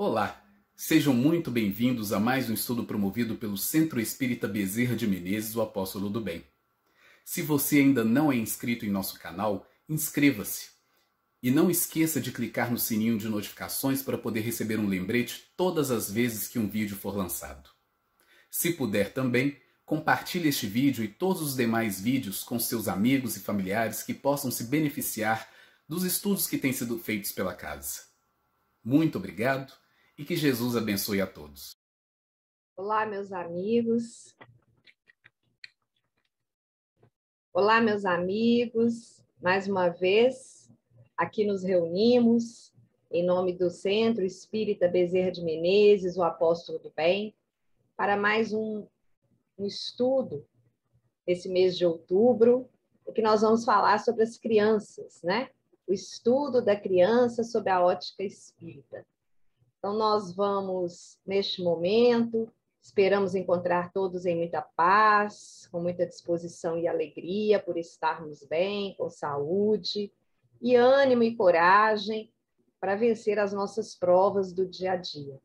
Olá, sejam muito bem-vindos a mais um estudo promovido pelo Centro Espírita Bezerra de Menezes, o Apóstolo do Bem. Se você ainda não é inscrito em nosso canal, inscreva-se. E não esqueça de clicar no sininho de notificações para poder receber um lembrete todas as vezes que um vídeo for lançado. Se puder também, compartilhe este vídeo e todos os demais vídeos com seus amigos e familiares que possam se beneficiar dos estudos que têm sido feitos pela casa. Muito obrigado e que Jesus abençoe a todos. Olá, meus amigos. Olá, meus amigos. Mais uma vez, aqui nos reunimos em nome do Centro Espírita Bezerra de Menezes, o Apóstolo do Bem, para mais um estudo desse mês de outubro, em que nós vamos falar sobre as crianças, né? O estudo da criança sob a ótica espírita. Então, nós vamos, neste momento, esperamos encontrar todos em muita paz, com muita disposição e alegria por estarmos bem, com saúde e ânimo e coragem para vencer as nossas provas do dia a dia.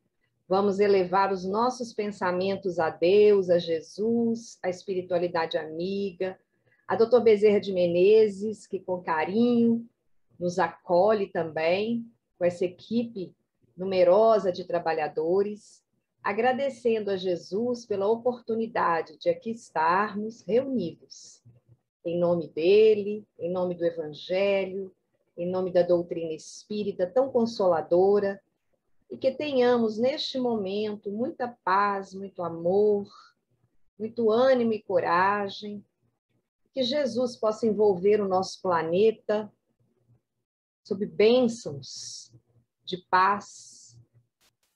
Vamos elevar os nossos pensamentos a Deus, a Jesus, a espiritualidade amiga, a Dr. Bezerra de Menezes, que com carinho nos acolhe também, com essa equipe numerosa de trabalhadores, agradecendo a Jesus pela oportunidade de aqui estarmos reunidos. Em nome dele, em nome do Evangelho, em nome da doutrina espírita tão consoladora, e que tenhamos neste momento muita paz, muito amor, muito ânimo e coragem, que Jesus possa envolver o nosso planeta sob bênçãos de paz,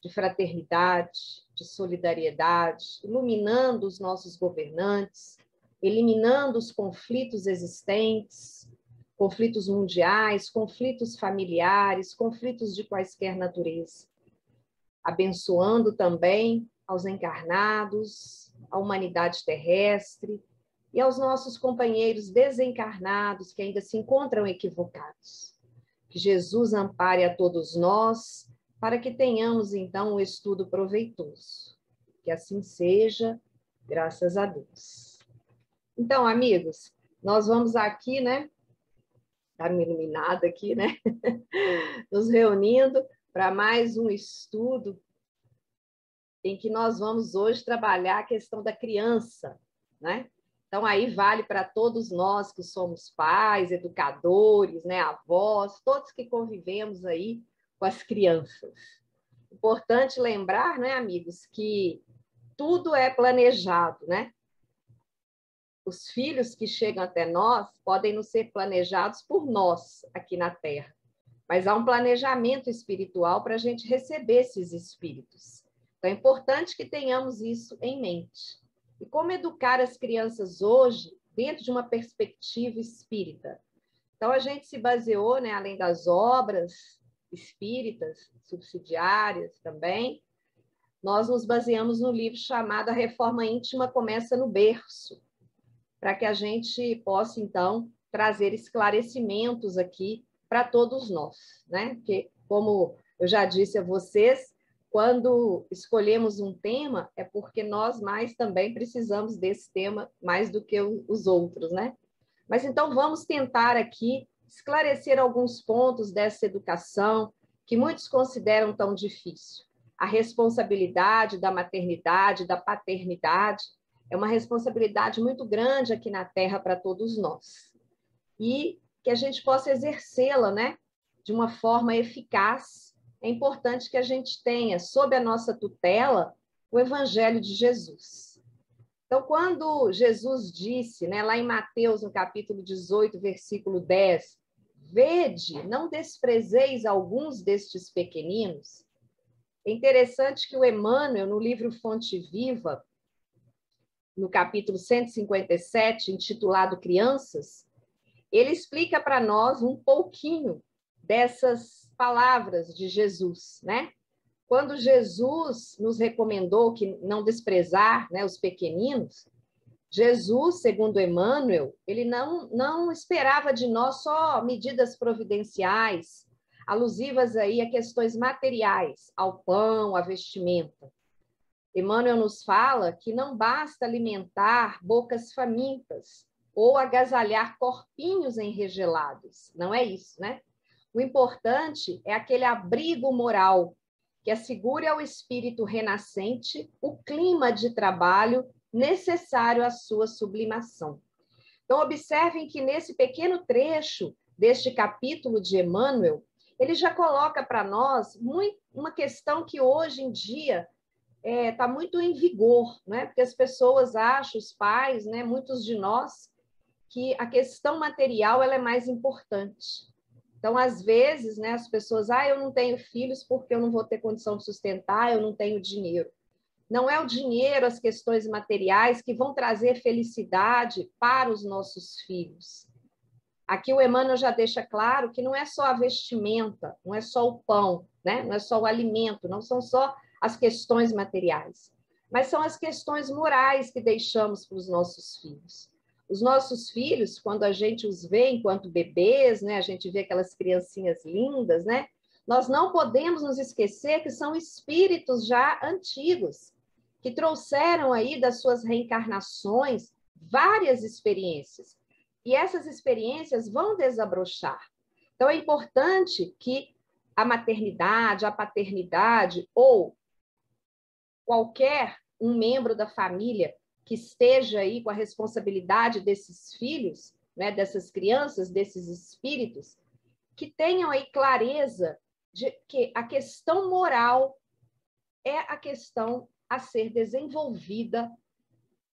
de fraternidade, de solidariedade, iluminando os nossos governantes, eliminando os conflitos existentes, conflitos mundiais, conflitos familiares, conflitos de quaisquer natureza, abençoando também aos encarnados, à humanidade terrestre e aos nossos companheiros desencarnados que ainda se encontram equivocados. Que Jesus ampare a todos nós, para que tenhamos, então, um estudo proveitoso. Que assim seja, graças a Deus. Então, amigos, nós vamos aqui, né? Dar uma iluminada aqui, né? Nos reunindo para mais um estudo em que nós vamos hoje trabalhar a questão da criança, né? Então, aí vale para todos nós que somos pais, educadores, né, avós, todos que convivemos aí com as crianças. Importante lembrar, né, amigos, que tudo é planejado, né? Os filhos que chegam até nós podem não ser planejados por nós aqui na Terra, mas há um planejamento espiritual para a gente receber esses espíritos. Então, é importante que tenhamos isso em mente. E como educar as crianças hoje dentro de uma perspectiva espírita? Então, a gente se baseou, né, além das obras espíritas, subsidiárias também, nós nos baseamos no livro chamado A Reforma Íntima Começa no Berço, para que a gente possa, então, trazer esclarecimentos aqui para todos nós, né? Porque, como eu já disse a vocês, quando escolhemos um tema, é porque nós mais também precisamos desse tema mais do que os outros, né? Mas então vamos tentar aqui esclarecer alguns pontos dessa educação que muitos consideram tão difícil. A responsabilidade da maternidade, da paternidade, é uma responsabilidade muito grande aqui na Terra para todos nós. E que a gente possa exercê-la, né, de uma forma eficaz. É importante que a gente tenha, sob a nossa tutela, o Evangelho de Jesus. Então, quando Jesus disse, né, lá em Mateus, no capítulo 18, versículo 10, vede, não desprezeis alguns destes pequeninos, é interessante que o Emmanuel, no livro Fonte Viva, no capítulo 157, intitulado Crianças, ele explica para nós um pouquinho dessas palavras de Jesus, né? Quando Jesus nos recomendou que não desprezar, né, os pequeninos, Jesus, segundo Emmanuel, ele não esperava de nós só medidas providenciais, alusivas aí a questões materiais, ao pão, à vestimenta. Emmanuel nos fala que não basta alimentar bocas famintas ou agasalhar corpinhos enregelados. Não é isso, né? O importante é aquele abrigo moral que assegure ao espírito renascente o clima de trabalho necessário à sua sublimação. Então, observem que nesse pequeno trecho deste capítulo de Emmanuel, ele já coloca para nós uma questão que hoje em dia está muito em vigor, né? Porque as pessoas acham, os pais, né, muitos de nós, que a questão material ela é mais importante. Então, às vezes, né, as pessoas, eu não tenho filhos porque eu não vou ter condição de sustentar, eu não tenho dinheiro. Não é o dinheiro, as questões materiais que vão trazer felicidade para os nossos filhos. Aqui o Emmanuel já deixa claro que não é só a vestimenta, não é só o pão, né? Não é só o alimento, não são só as questões materiais, mas são as questões morais que deixamos para os nossos filhos. Os nossos filhos, quando a gente os vê enquanto bebês, né? A gente vê aquelas criancinhas lindas, né? Nós não podemos nos esquecer que são espíritos já antigos, que trouxeram aí das suas reencarnações várias experiências. E essas experiências vão desabrochar. Então, é importante que a maternidade, a paternidade ou qualquer um membro da família que esteja aí com a responsabilidade desses filhos, né, dessas crianças, desses espíritos, que tenham aí clareza de que a questão moral é a questão a ser desenvolvida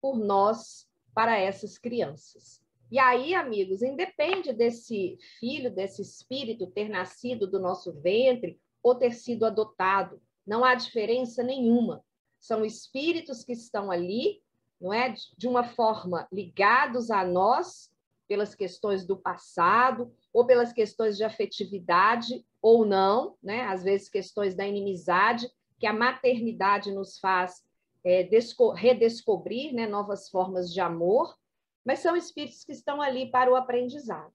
por nós para essas crianças. E aí, amigos, independe desse filho, desse espírito ter nascido do nosso ventre ou ter sido adotado, não há diferença nenhuma. São espíritos que estão ali, não é, de uma forma ligados a nós pelas questões do passado ou pelas questões de afetividade ou não, né? Às vezes questões da inimizade que a maternidade nos faz redescobrir, né, novas formas de amor, mas são espíritos que estão ali para o aprendizado.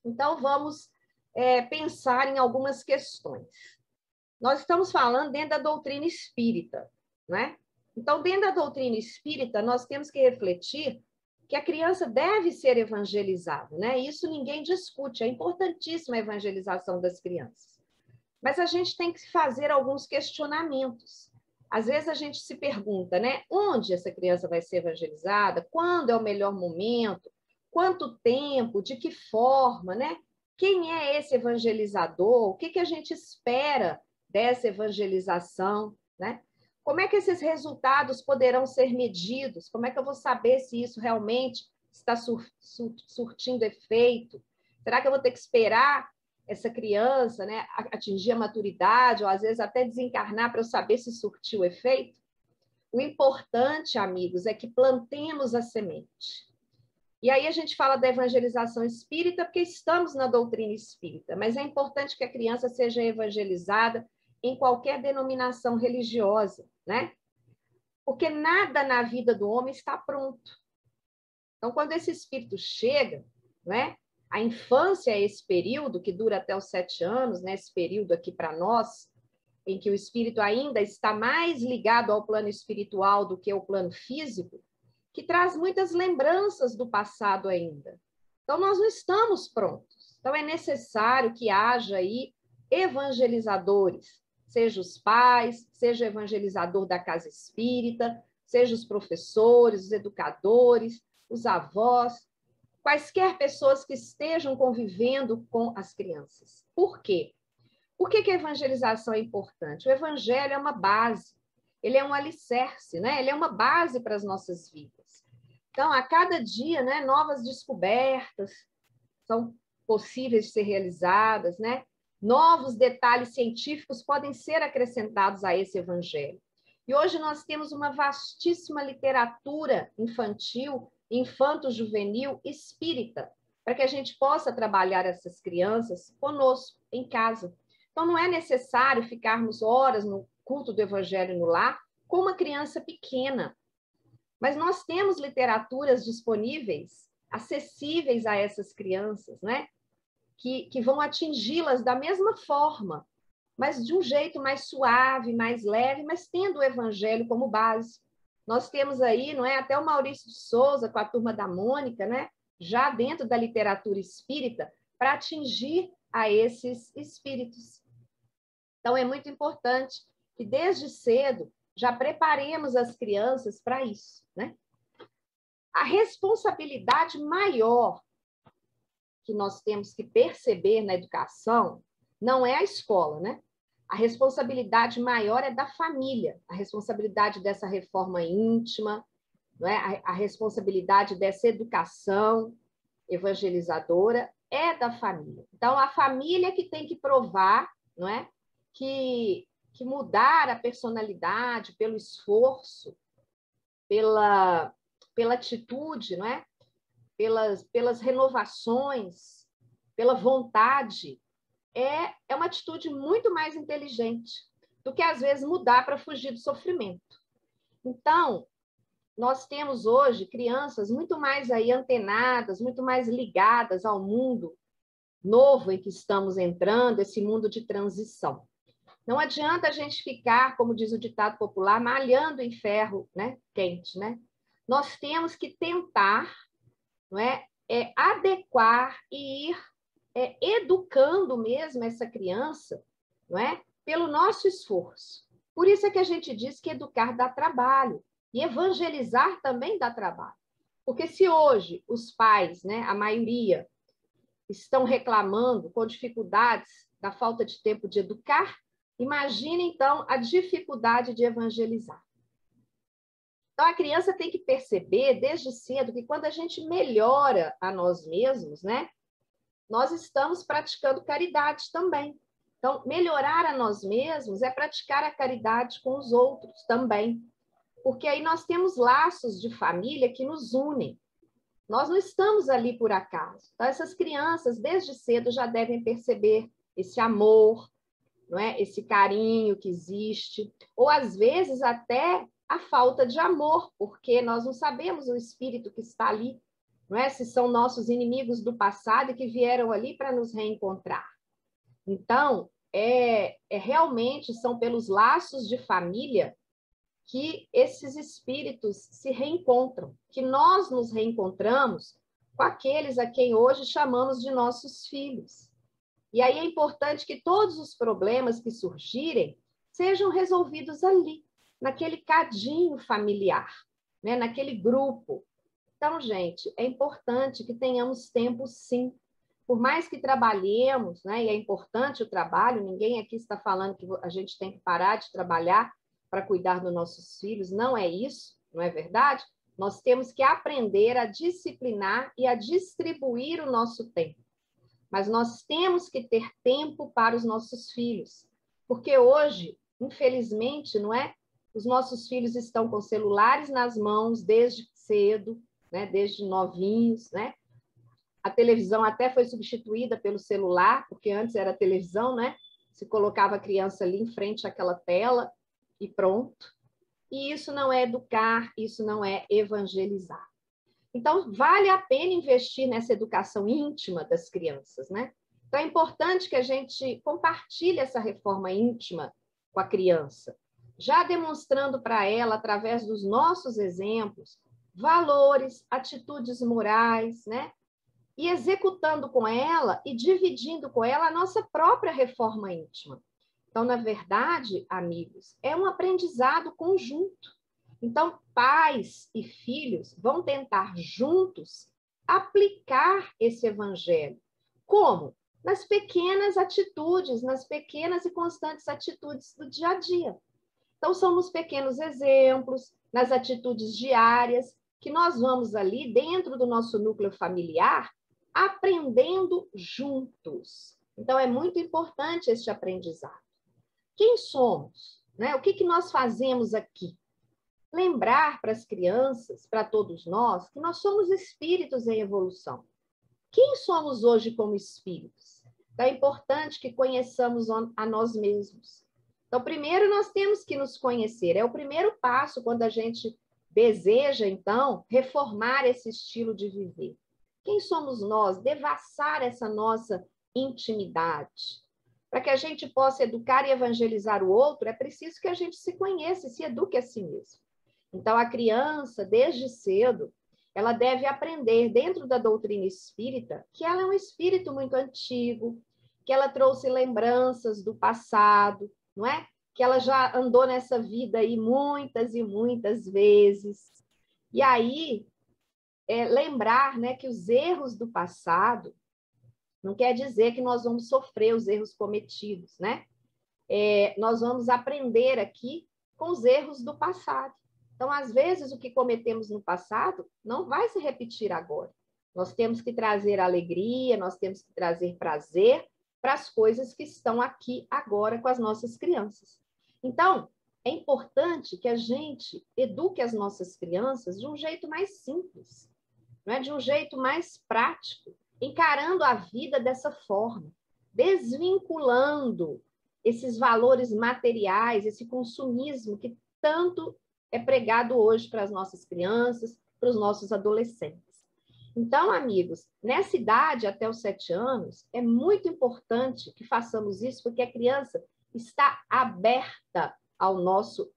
Então, vamos pensar em algumas questões. Nós estamos falando dentro da doutrina espírita, né? Então, dentro da doutrina espírita, nós temos que refletir que a criança deve ser evangelizada, né? Isso ninguém discute, é importantíssima a evangelização das crianças. Mas a gente tem que fazer alguns questionamentos. Às vezes a gente se pergunta, né? Onde essa criança vai ser evangelizada? Quando é o melhor momento? Quanto tempo? De que forma, né? Quem é esse evangelizador? O que a gente espera dessa evangelização, né? Como é que esses resultados poderão ser medidos? Como é que eu vou saber se isso realmente está surtindo efeito? Será que eu vou ter que esperar essa criança, né, atingir a maturidade, ou às vezes até desencarnar para eu saber se surtiu efeito? O importante, amigos, é que plantemos a semente. E aí a gente fala da evangelização espírita porque estamos na doutrina espírita, mas é importante que a criança seja evangelizada em qualquer denominação religiosa, né? Porque nada na vida do homem está pronto. Então, quando esse espírito chega, né? A infância é esse período que dura até os 7 anos, né? Esse período aqui para nós, em que o espírito ainda está mais ligado ao plano espiritual do que ao plano físico, que traz muitas lembranças do passado ainda. Então, nós não estamos prontos. Então, é necessário que haja aí evangelizadores, seja os pais, seja o evangelizador da casa espírita, seja os professores, os educadores, os avós, quaisquer pessoas que estejam convivendo com as crianças. Por quê? Por que a evangelização é importante? O evangelho é uma base, ele é um alicerce, né? Ele é uma base para as nossas vidas. Então, a cada dia, né, novas descobertas são possíveis de ser realizadas, né? Novos detalhes científicos podem ser acrescentados a esse evangelho. E hoje nós temos uma vastíssima literatura infantil, infanto-juvenil, espírita, para que a gente possa trabalhar essas crianças conosco, em casa. Então, não é necessário ficarmos horas no culto do evangelho no lar com uma criança pequena. Mas nós temos literaturas disponíveis, acessíveis a essas crianças, né? que vão atingi-las da mesma forma, mas de um jeito mais suave, mais leve, mas tendo o evangelho como base. Nós temos aí, não é, até o Maurício de Souza, com a Turma da Mônica, né, já dentro da literatura espírita, para atingir a esses espíritos. Então, é muito importante que, desde cedo, já preparemos as crianças para isso, né? A responsabilidade maior que nós temos que perceber na educação não é a escola, né? A responsabilidade maior é da família, a responsabilidade dessa reforma íntima, não é? A responsabilidade dessa educação evangelizadora é da família. Então, a família que tem que provar, não é? Que mudar a personalidade pelo esforço, pela atitude, não é? Pelas renovações, pela vontade, é uma atitude muito mais inteligente do que, às vezes, mudar para fugir do sofrimento. Então, nós temos hoje crianças muito mais aí antenadas, muito mais ligadas ao mundo novo em que estamos entrando, esse mundo de transição. Não adianta a gente ficar, como diz o ditado popular, malhando em ferro, né, quente, né? Nós temos que tentar, não é, adequar e ir educando mesmo essa criança, não é, pelo nosso esforço. Por isso é que a gente diz que educar dá trabalho e evangelizar também dá trabalho. Porque se hoje os pais, né, a maioria, estão reclamando com dificuldades da falta de tempo de educar, imagine, então, a dificuldade de evangelizar. Então, a criança tem que perceber, desde cedo, que quando a gente melhora a nós mesmos, né, nós estamos praticando caridade também. Então, melhorar a nós mesmos é praticar a caridade com os outros também. Porque aí nós temos laços de família que nos unem. Nós não estamos ali por acaso. Então, essas crianças, desde cedo, já devem perceber esse amor, não é? Esse carinho que existe, ou às vezes até a falta de amor, porque nós não sabemos o espírito que está ali, não é? Se são nossos inimigos do passado e que vieram ali para nos reencontrar. Então, realmente são pelos laços de família que esses espíritos se reencontram, que nós nos reencontramos com aqueles a quem hoje chamamos de nossos filhos. E aí é importante que todos os problemas que surgirem sejam resolvidos ali, naquele cadinho familiar, né? Naquele grupo. Então, gente, é importante que tenhamos tempo, sim. Por mais que trabalhemos, né? E é importante o trabalho, ninguém aqui está falando que a gente tem que parar de trabalhar para cuidar dos nossos filhos, não é isso, não é verdade? Nós temos que aprender a disciplinar e a distribuir o nosso tempo. Mas nós temos que ter tempo para os nossos filhos, porque hoje, infelizmente, não é? Os nossos filhos estão com celulares nas mãos desde cedo, né? Desde novinhos, né? A televisão até foi substituída pelo celular, porque antes era televisão, né? Se colocava a criança ali em frente àquela tela e pronto. E isso não é educar, isso não é evangelizar. Então, vale a pena investir nessa educação íntima das crianças, né? Então, é importante que a gente compartilhe essa reforma íntima com a criança, já demonstrando para ela, através dos nossos exemplos, valores, atitudes morais, né? E executando com ela e dividindo com ela a nossa própria reforma íntima. Então, na verdade, amigos, é um aprendizado conjunto. Então, pais e filhos vão tentar juntos aplicar esse evangelho. Como? Nas pequenas atitudes, nas pequenas e constantes atitudes do dia a dia. Então, são nos pequenos exemplos, nas atitudes diárias, que nós vamos ali, dentro do nosso núcleo familiar, aprendendo juntos. Então, é muito importante este aprendizado. Quem somos? Né? O que nós fazemos aqui? Lembrar para as crianças, para todos nós, que nós somos espíritos em evolução. Quem somos hoje como espíritos? Então, é importante que conheçamos a nós mesmos. Então, primeiro nós temos que nos conhecer. É o primeiro passo quando a gente deseja, então, reformar esse estilo de viver. Quem somos nós? Devassar essa nossa intimidade. Para que a gente possa educar e evangelizar o outro, é preciso que a gente se conheça e se eduque a si mesmo. Então, a criança, desde cedo, ela deve aprender, dentro da doutrina espírita, que ela é um espírito muito antigo, que ela trouxe lembranças do passado, não é? Que ela já andou nessa vida aí muitas e muitas vezes. E aí, lembrar, né, que os erros do passado não quer dizer que nós vamos sofrer os erros cometidos, né? Nós vamos aprender aqui com os erros do passado. Então, às vezes, o que cometemos no passado não vai se repetir agora. Nós temos que trazer alegria, nós temos que trazer prazer para as coisas que estão aqui agora com as nossas crianças. Então, é importante que a gente eduque as nossas crianças de um jeito mais simples, não é? De um jeito mais prático, encarando a vida dessa forma, desvinculando esses valores materiais, esse consumismo que tanto é pregado hoje para as nossas crianças, para os nossos adolescentes. Então, amigos, nessa idade, até os 7 anos, é muito importante que façamos isso, porque a criança está aberta ao nosso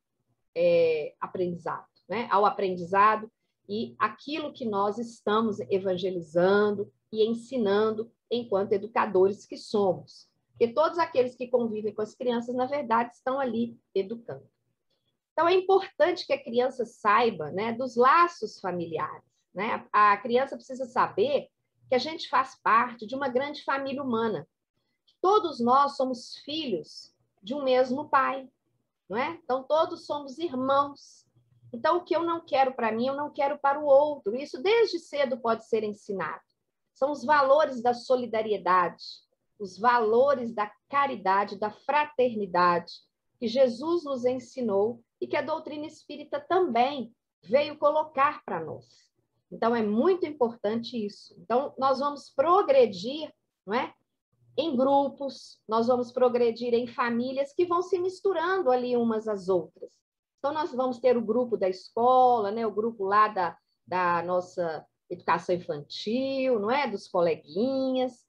aprendizado, né? Ao aprendizado e aquilo que nós estamos evangelizando e ensinando enquanto educadores que somos. Porque todos aqueles que convivem com as crianças, na verdade, estão ali educando. Então, é importante que a criança saiba, né, dos laços familiares, né? A criança precisa saber que a gente faz parte de uma grande família humana. Todos nós somos filhos de um mesmo pai, não é? Então, todos somos irmãos. Então, o que eu não quero para mim, eu não quero para o outro. Isso desde cedo pode ser ensinado. São os valores da solidariedade, os valores da caridade, da fraternidade, que Jesus nos ensinou e que a doutrina espírita também veio colocar para nós. Então, é muito importante isso. Então, nós vamos progredir, não é? Em grupos, nós vamos progredir em famílias que vão se misturando ali umas às outras. Então, nós vamos ter o grupo da escola, né? O grupo lá da nossa educação infantil, não é? Dos coleguinhas.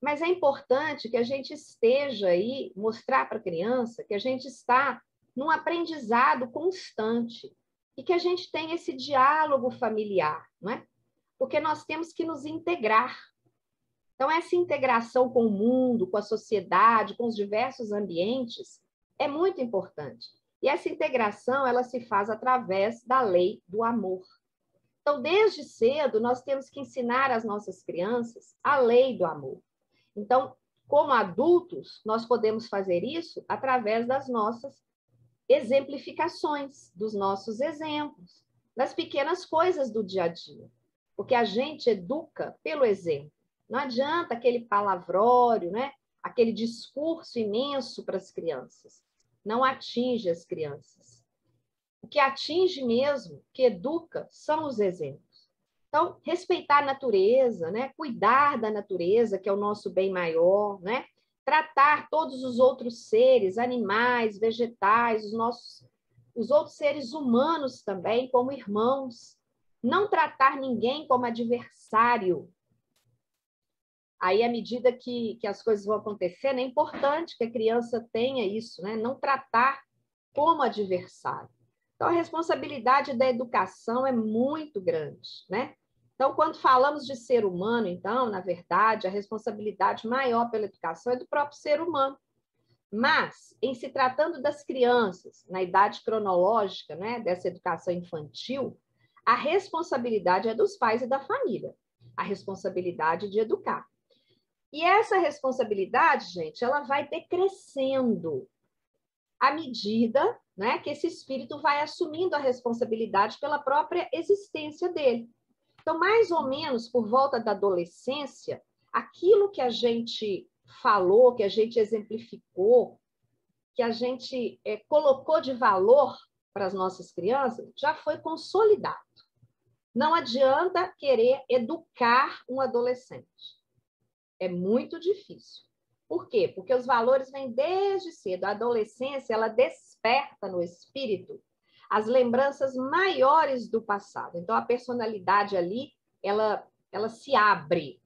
Mas é importante que a gente esteja aí, mostrar para a criança que a gente está num aprendizado constante e que a gente tem esse diálogo familiar, não é? Porque nós temos que nos integrar. Então, essa integração com o mundo, com a sociedade, com os diversos ambientes, é muito importante. E essa integração, ela se faz através da lei do amor. Então, desde cedo, nós temos que ensinar às nossas crianças a lei do amor. Então, como adultos, nós podemos fazer isso através das nossas exemplificações, dos nossos exemplos, das pequenas coisas do dia a dia. Porque a gente educa pelo exemplo. Não adianta aquele palavrório, né? Aquele discurso imenso para as crianças. Não atinge as crianças. O que atinge mesmo, que educa, são os exemplos. Então, respeitar a natureza, né? Cuidar da natureza, que é o nosso bem maior, né? Tratar todos os outros seres, animais, vegetais, os outros seres humanos também como irmãos. Não tratar ninguém como adversário. Aí, à medida que as coisas vão acontecendo, é importante que a criança tenha isso, né? Não tratar como adversário. Então, a responsabilidade da educação é muito grande, né? Então, quando falamos de ser humano, então, na verdade, a responsabilidade maior pela educação é do próprio ser humano. Mas, em se tratando das crianças, na idade cronológica, né, dessa educação infantil, a responsabilidade é dos pais e da família. A responsabilidade de educar. E essa responsabilidade, gente, ela vai decrescendo à medida, né, que esse espírito vai assumindo a responsabilidade pela própria existência dele. Então, mais ou menos por volta da adolescência, aquilo que a gente falou, que a gente exemplificou, que a gente colocou de valor para as nossas crianças, já foi consolidado. Não adianta querer educar um adolescente. É muito difícil. Por quê? Porque os valores vêm desde cedo. A adolescência, ela desperta no espírito as lembranças maiores do passado. Então, a personalidade ali, ela se abre.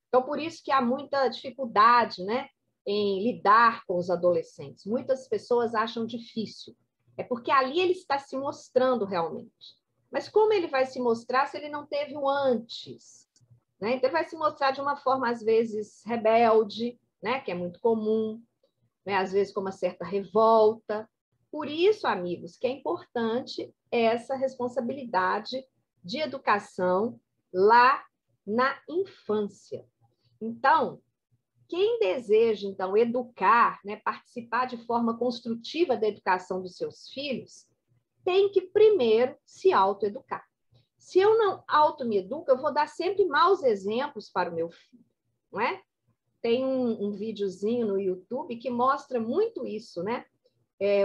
Então, por isso que há muita dificuldade, né, em lidar com os adolescentes. Muitas pessoas acham difícil. É porque ali ele está se mostrando realmente. Mas como ele vai se mostrar se ele não teve o antes? Né? Então, ele vai se mostrar de uma forma, às vezes, rebelde, né, que é muito comum, né, às vezes com uma certa revolta. Por isso, amigos, que é importante essa responsabilidade de educação lá na infância. Então, quem deseja, então, educar, né, participar de forma construtiva da educação dos seus filhos, tem que primeiro se autoeducar. Se eu não auto-me educo, eu vou dar sempre maus exemplos para o meu filho, não é? Tem um videozinho no YouTube que mostra muito isso, né?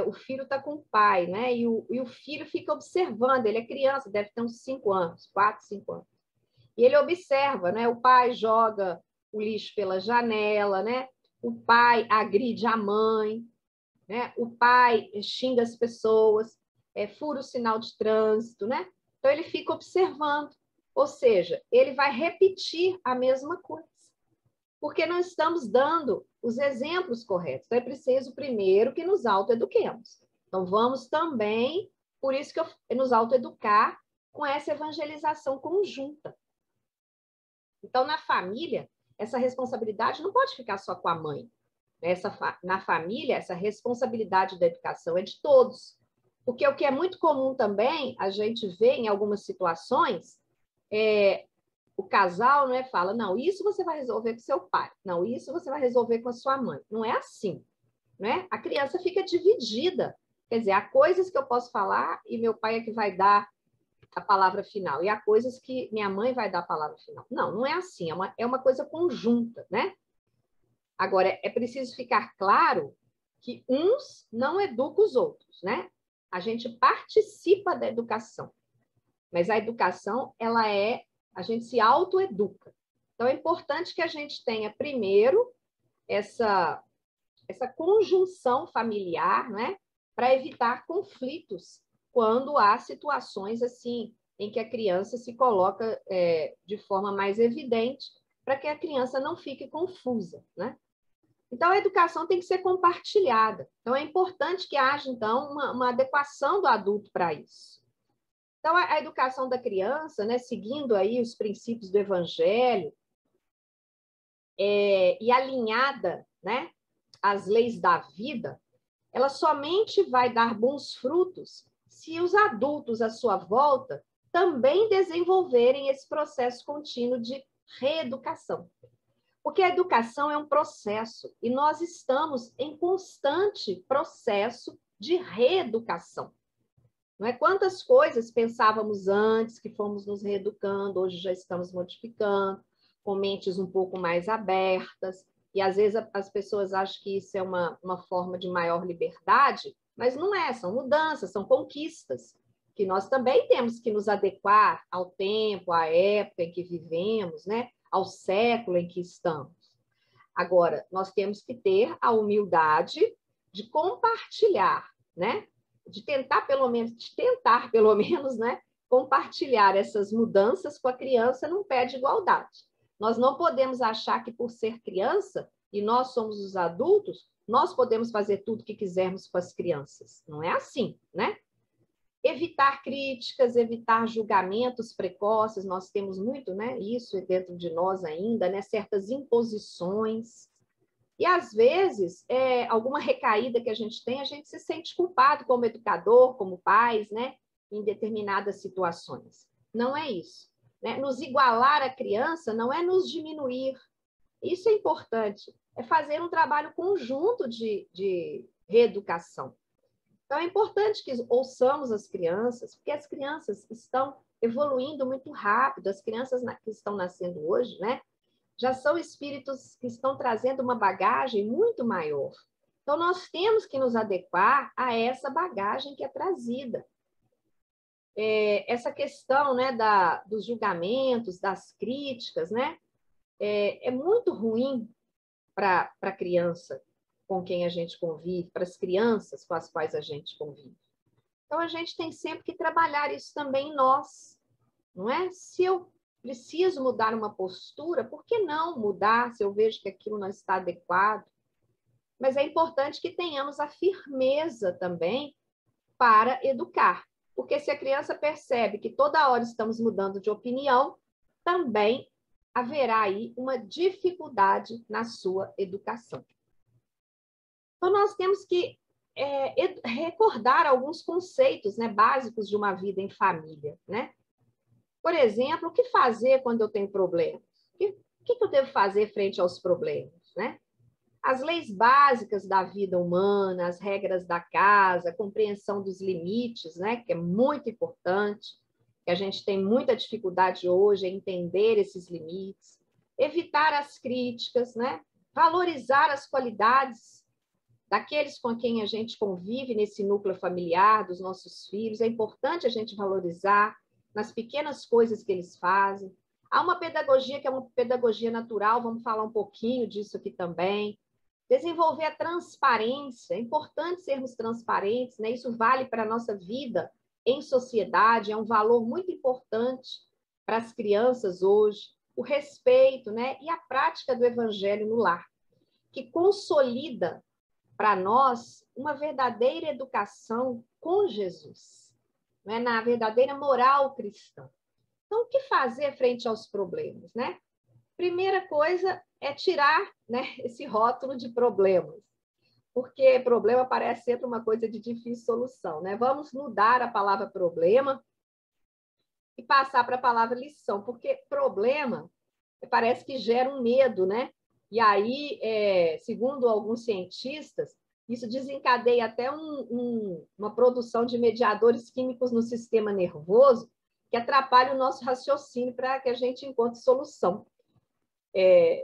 O filho está com o pai, né? E o filho fica observando, ele é criança, deve ter uns 5 anos, 4, 5 anos. E ele observa, né? O pai joga o lixo pela janela, né? O pai agride a mãe, né? O pai xinga as pessoas, fura o sinal de trânsito, né? Então ele fica observando, ou seja, ele vai repetir a mesma coisa, porque não estamos dando os exemplos corretos. Então é preciso primeiro que nos autoeduquemos. Então vamos também, por isso que nos autoeducar com essa evangelização conjunta. Então, na família, essa responsabilidade não pode ficar só com a mãe. Na família, essa responsabilidade da educação é de todos. Porque o que é muito comum também, a gente vê em algumas situações, o casal, né, fala, não, isso você vai resolver com seu pai, não, isso você vai resolver com a sua mãe. Não é assim, né? A criança fica dividida. Quer dizer, há coisas que eu posso falar e meu pai é que vai dar a palavra final, e há coisas que minha mãe vai dar a palavra final. Não, não é assim, é uma coisa conjunta, né? Agora, é preciso ficar claro que uns não educam os outros, né? A gente participa da educação, mas a educação, a gente se autoeduca. Então, é importante que a gente tenha, primeiro, essa conjunção familiar, né? Para evitar conflitos quando há situações assim em que a criança se coloca de forma mais evidente, para que a criança não fique confusa, né? Então, a educação tem que ser compartilhada. Então, é importante que haja, então, uma adequação do adulto para isso. Então, a educação da criança, né, seguindo aí os princípios do Evangelho e alinhada, né, às leis da vida, ela somente vai dar bons frutos se os adultos à sua volta também desenvolverem esse processo contínuo de reeducação. Porque a educação é um processo e nós estamos em constante processo de reeducação. Não é? Quantas coisas pensávamos antes que fomos nos reeducando, hoje já estamos modificando, com mentes um pouco mais abertas, e às vezes as pessoas acham que isso é uma forma de maior liberdade, mas não é, são mudanças, são conquistas, que nós também temos que nos adequar ao tempo, à época em que vivemos, né? Ao século em que estamos. Agora, nós temos que ter a humildade de compartilhar, né? De tentar pelo menos, né, compartilhar essas mudanças com a criança num pé de igualdade. Nós não podemos achar que por ser criança e nós somos os adultos, nós podemos fazer tudo o que quisermos com as crianças. Não é assim, né? Evitar críticas, evitar julgamentos precoces, nós temos muito, né, isso dentro de nós ainda, né, certas imposições. E, às vezes, alguma recaída que a gente tem, a gente se sente culpado como educador, como pais, né, em determinadas situações. Não é isso. Né? Nos igualar à criança não é nos diminuir. Isso é importante. É fazer um trabalho conjunto de reeducação. Então, é importante que ouçamos as crianças, porque as crianças estão evoluindo muito rápido. As crianças que estão nascendo hoje, né, já são espíritos que estão trazendo uma bagagem muito maior. Então, nós temos que nos adequar a essa bagagem que é trazida. Essa questão, né, dos julgamentos, das críticas, né, é muito ruim para a criança com quem a gente convive, para as crianças com as quais a gente convive. Então, a gente tem sempre que trabalhar isso também em nós, não é? Se eu preciso mudar uma postura, por que não mudar se eu vejo que aquilo não está adequado? Mas é importante que tenhamos a firmeza também para educar, porque se a criança percebe que toda hora estamos mudando de opinião, também haverá aí uma dificuldade na sua educação. Então, nós temos que recordar alguns conceitos, né, básicos de uma vida em família, né? Por exemplo, o que fazer quando eu tenho problemas? O que eu devo fazer frente aos problemas, né? As leis básicas da vida humana, as regras da casa, a compreensão dos limites, né, que é muito importante, que a gente tem muita dificuldade hoje em entender esses limites, evitar as críticas, né, valorizar as qualidades daqueles com quem a gente convive nesse núcleo familiar, dos nossos filhos, é importante a gente valorizar nas pequenas coisas que eles fazem. Há uma pedagogia que é uma pedagogia natural, vamos falar um pouquinho disso aqui também. Desenvolver a transparência, é importante sermos transparentes, né? Isso vale para a nossa vida em sociedade, é um valor muito importante para as crianças hoje. O respeito, né? E a prática do evangelho no lar, que consolida para nós uma verdadeira educação com Jesus, né? Na verdadeira moral cristã. Então, o que fazer frente aos problemas, né? Primeira coisa é tirar, né, esse rótulo de problemas, porque problema parece sempre uma coisa de difícil solução, né? Vamos mudar a palavra problema e passar para a palavra lição, porque problema parece que gera um medo, né? E aí, segundo alguns cientistas, isso desencadeia até uma produção de mediadores químicos no sistema nervoso que atrapalha o nosso raciocínio para que a gente encontre solução.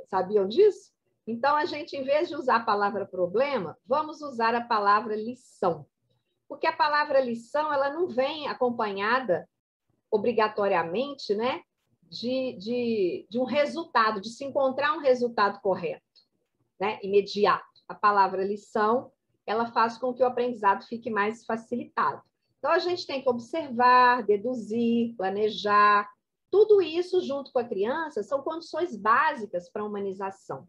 Sabiam disso? Então, a gente, em vez de usar a palavra problema, vamos usar a palavra lição. Porque a palavra lição, ela não vem acompanhada, obrigatoriamente, né, de um resultado, de se encontrar um resultado correto, né, imediato. A palavra lição, ela faz com que o aprendizado fique mais facilitado. Então, a gente tem que observar, deduzir, planejar. Tudo isso, junto com a criança, são condições básicas para a humanização.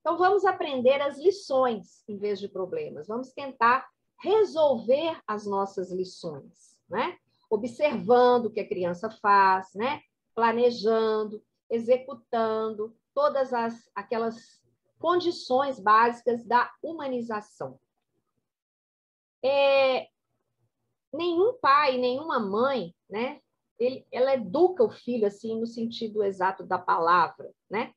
Então, vamos aprender as lições em vez de problemas. Vamos tentar resolver as nossas lições, né? Observando o que a criança faz, né? Planejando, executando todas aquelas condições básicas da humanização. Nenhum pai, nenhuma mãe, né? Ela educa o filho assim no sentido exato da palavra, né?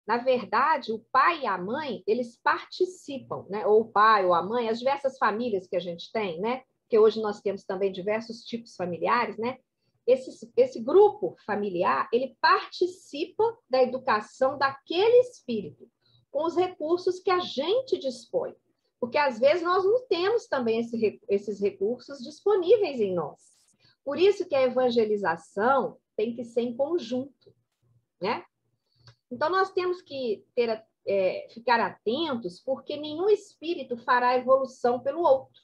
Na verdade, o pai e a mãe, eles participam, né? Ou o pai ou a mãe, as diversas famílias que a gente tem, né? Porque hoje nós temos também diversos tipos familiares, né? Esse grupo familiar, ele participa da educação daquele espírito, com os recursos que a gente dispõe. Porque, às vezes, nós não temos também esses recursos disponíveis em nós. Por isso que a evangelização tem que ser em conjunto, né? Então, nós temos que ficar atentos, porque nenhum espírito fará evolução pelo outro.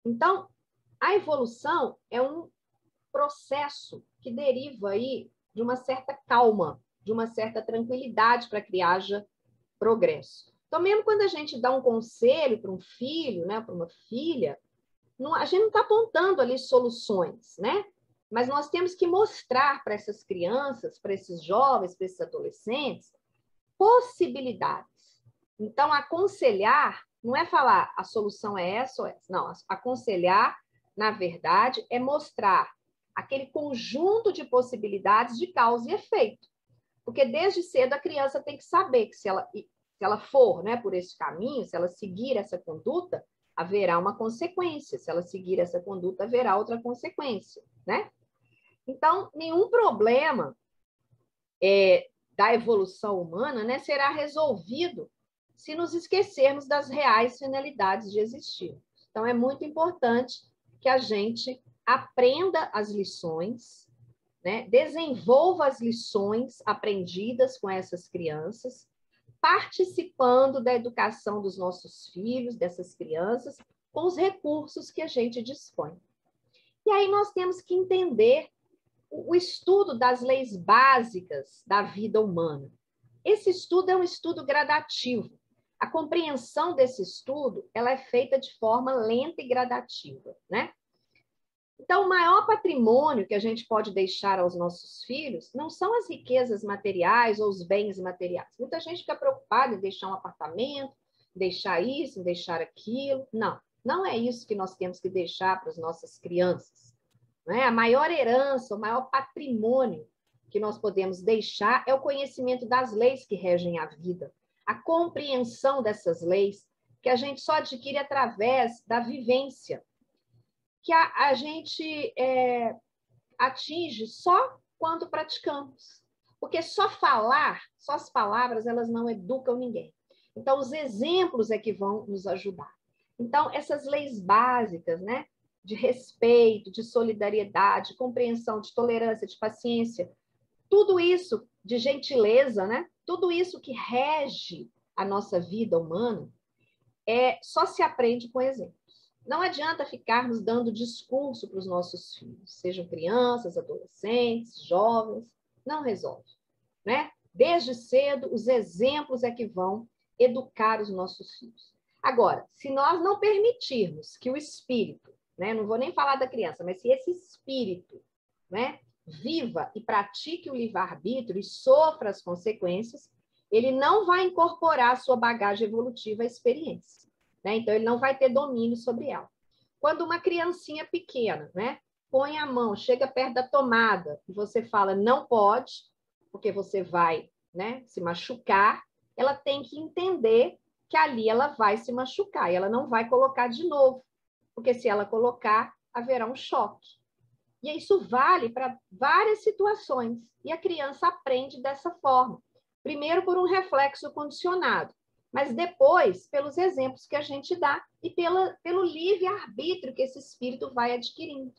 Então, a evolução é um processo que deriva aí de uma certa calma, de uma certa tranquilidade para que haja progresso. Então, mesmo quando a gente dá um conselho para um filho, né, para uma filha, a gente não está apontando ali soluções, né? Mas nós temos que mostrar para essas crianças, para esses jovens, para esses adolescentes, possibilidades. Então, aconselhar não é falar a solução é essa ou essa. Não, aconselhar, na verdade, é mostrar aquele conjunto de possibilidades de causa e efeito. Porque desde cedo a criança tem que saber que se ela for, né, por esse caminho, se ela seguir essa conduta, haverá uma consequência. Se ela seguir essa conduta, haverá outra consequência, né? Então, nenhum problema da evolução humana, né, será resolvido se nos esquecermos das reais finalidades de existir. Então, é muito importante que a gente aprenda as lições, né, desenvolva as lições aprendidas com essas crianças, participando da educação dos nossos filhos, dessas crianças, com os recursos que a gente dispõe. E aí nós temos que entender o estudo das leis básicas da vida humana. Esse estudo é um estudo gradativo. A compreensão desse estudo, ela é feita de forma lenta e gradativa, né? Então, o maior patrimônio que a gente pode deixar aos nossos filhos não são as riquezas materiais ou os bens materiais. Muita gente fica preocupada em deixar um apartamento, deixar isso, deixar aquilo. Não, não é isso que nós temos que deixar para as nossas crianças. Não é? A maior herança, o maior patrimônio que nós podemos deixar é o conhecimento das leis que regem a vida, a compreensão dessas leis, que a gente só adquire através da vivência, que a gente atinge só quando praticamos. Porque só falar, só as palavras, elas não educam ninguém. Então, os exemplos é que vão nos ajudar. Então, essas leis básicas, né, de respeito, de solidariedade, de compreensão, de tolerância, de paciência, tudo isso, de gentileza, né, tudo isso que rege a nossa vida humana, só se aprende com exemplo. Não adianta ficarmos dando discurso para os nossos filhos, sejam crianças, adolescentes, jovens, não resolve, né? Desde cedo, os exemplos é que vão educar os nossos filhos. Agora, se nós não permitirmos que o espírito, né, não vou nem falar da criança, mas se esse espírito, né, viva e pratique o livre-arbítrio e sofra as consequências, ele não vai incorporar a sua bagagem evolutiva à experiência. Né? Então, ele não vai ter domínio sobre ela. Quando uma criancinha pequena, né, põe a mão, chega perto da tomada, e você fala, não pode, porque você vai, né, se machucar, ela tem que entender que ali ela vai se machucar, e ela não vai colocar de novo, porque se ela colocar, haverá um choque. E isso vale para várias situações, e a criança aprende dessa forma. Primeiro, por um reflexo condicionado, mas depois pelos exemplos que a gente dá e pelo livre-arbítrio que esse espírito vai adquirindo.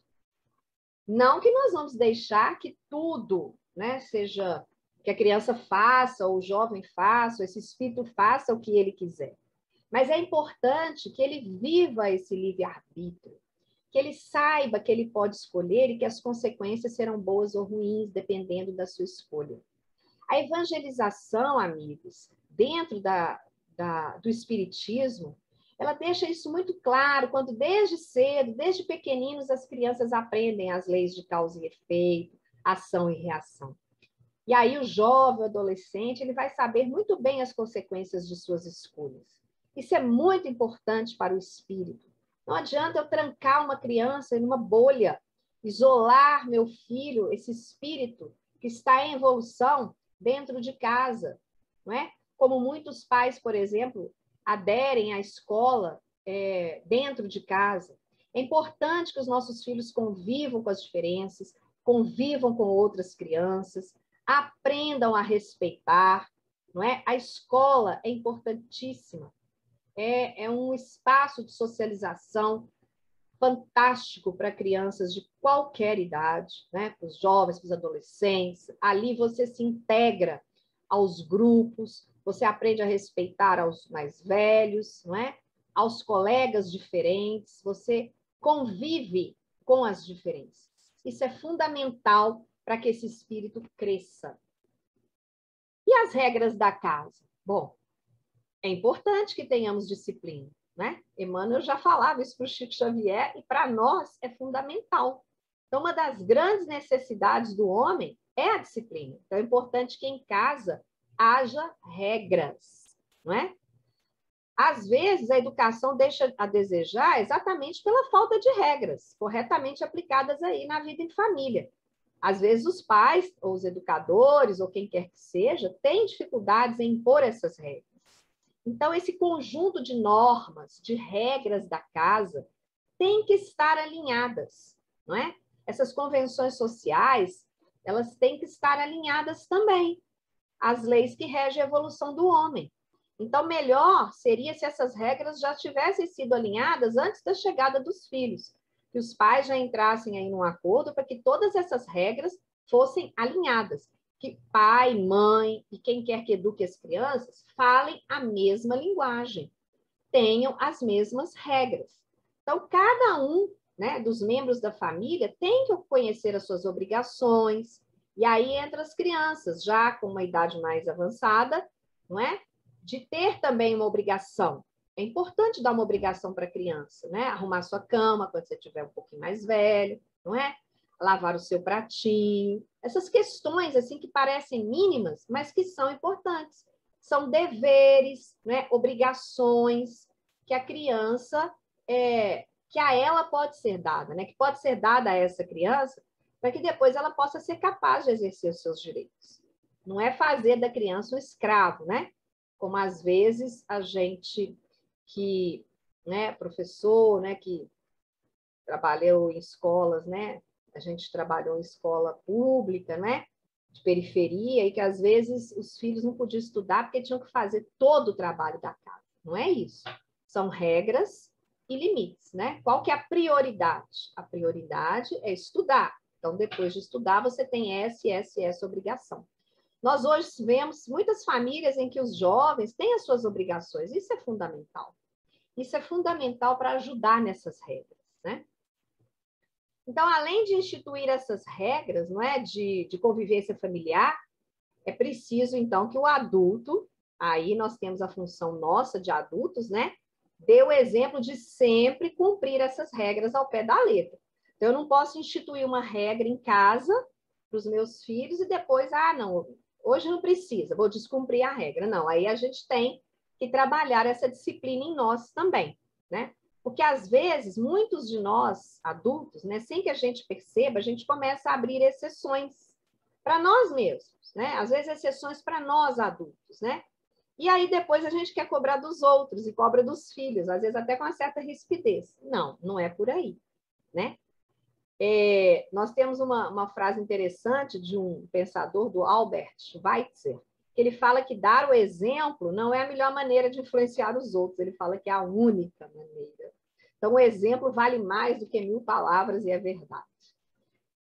Não que nós vamos deixar que tudo, né, seja que a criança faça, ou o jovem faça, ou esse espírito faça o que ele quiser. Mas é importante que ele viva esse livre-arbítrio, que ele saiba que ele pode escolher e que as consequências serão boas ou ruins, dependendo da sua escolha. A evangelização, amigos, dentro do espiritismo, ela deixa isso muito claro, quando desde cedo, desde pequeninos, as crianças aprendem as leis de causa e efeito, ação e reação. E aí o jovem, o adolescente, ele vai saber muito bem as consequências de suas escolhas. Isso é muito importante para o espírito. Não adianta eu trancar uma criança em uma bolha, isolar meu filho, esse espírito que está em evolução dentro de casa, não é? Como muitos pais, por exemplo, aderem à escola dentro de casa. É importante que os nossos filhos convivam com as diferenças, convivam com outras crianças, aprendam a respeitar, não é? A escola é importantíssima. É um espaço de socialização fantástico para crianças de qualquer idade, né? Para os jovens, para os adolescentes. Ali você se integra aos grupos, você aprende a respeitar aos mais velhos, não é? Aos colegas diferentes, você convive com as diferenças. Isso é fundamental para que esse espírito cresça. E as regras da casa? Bom, é importante que tenhamos disciplina, né? Emmanuel já falava isso para o Chico Xavier e para nós é fundamental. Então, uma das grandes necessidades do homem é a disciplina. Então, é importante que em casa haja regras, não é? Às vezes, a educação deixa a desejar exatamente pela falta de regras corretamente aplicadas aí na vida em família. Às vezes, os pais, ou os educadores, ou quem quer que seja, têm dificuldades em impor essas regras. Então, esse conjunto de normas, de regras da casa, tem que estar alinhadas, não é? Essas convenções sociais, elas têm que estar alinhadas também às leis que regem a evolução do homem. Então, melhor seria se essas regras já tivessem sido alinhadas antes da chegada dos filhos, que os pais já entrassem aí num acordo para que todas essas regras fossem alinhadas, que pai, mãe e quem quer que eduque as crianças falem a mesma linguagem, tenham as mesmas regras. Então, cada um né, dos membros da família tem que conhecer as suas obrigações, e aí entra as crianças, já com uma idade mais avançada, não é? De ter também uma obrigação. É importante dar uma obrigação para a criança, né? Arrumar sua cama quando você estiver um pouquinho mais velho, não é? Lavar o seu pratinho. Essas questões, assim, que parecem mínimas, mas que são importantes. São deveres, né? Obrigações que a criança, que a ela pode ser dada, né? Que pode ser dada a essa criança para que depois ela possa ser capaz de exercer os seus direitos. Não é fazer da criança um escravo, né? Como às vezes a gente que, né, professor, né, que trabalhou em escolas, né? A gente trabalhou em escola pública, né? De periferia, e que às vezes os filhos não podiam estudar porque tinham que fazer todo o trabalho da casa. Não é isso. São regras e limites, né? Qual que é a prioridade? A prioridade é estudar. Então, depois de estudar, você tem essa obrigação. Nós hoje vemos muitas famílias em que os jovens têm as suas obrigações. Isso é fundamental. Isso é fundamental para ajudar nessas regras, né? Então, além de instituir essas regras, não é, de convivência familiar, é preciso, então, que o adulto, aí nós temos a função nossa de adultos, né? Dê o exemplo de sempre cumprir essas regras ao pé da letra. Então, eu não posso instituir uma regra em casa para os meus filhos e depois, não, hoje não precisa, vou descumprir a regra. Não, aí a gente tem que trabalhar essa disciplina em nós também, né? Porque, às vezes, muitos de nós, adultos, né, sem que a gente perceba, a gente começa a abrir exceções para nós mesmos, né? Às vezes, exceções para nós, adultos, né? E aí, depois, a gente quer cobrar dos outros e cobra dos filhos, às vezes até com uma certa rispidez. Não, não é por aí, né? Nós temos uma frase interessante de um pensador, do Albert Schweitzer, que ele fala que dar o exemplo não é a melhor maneira de influenciar os outros, ele fala que é a única maneira. Então, o exemplo vale mais do que 1000 palavras e é verdade.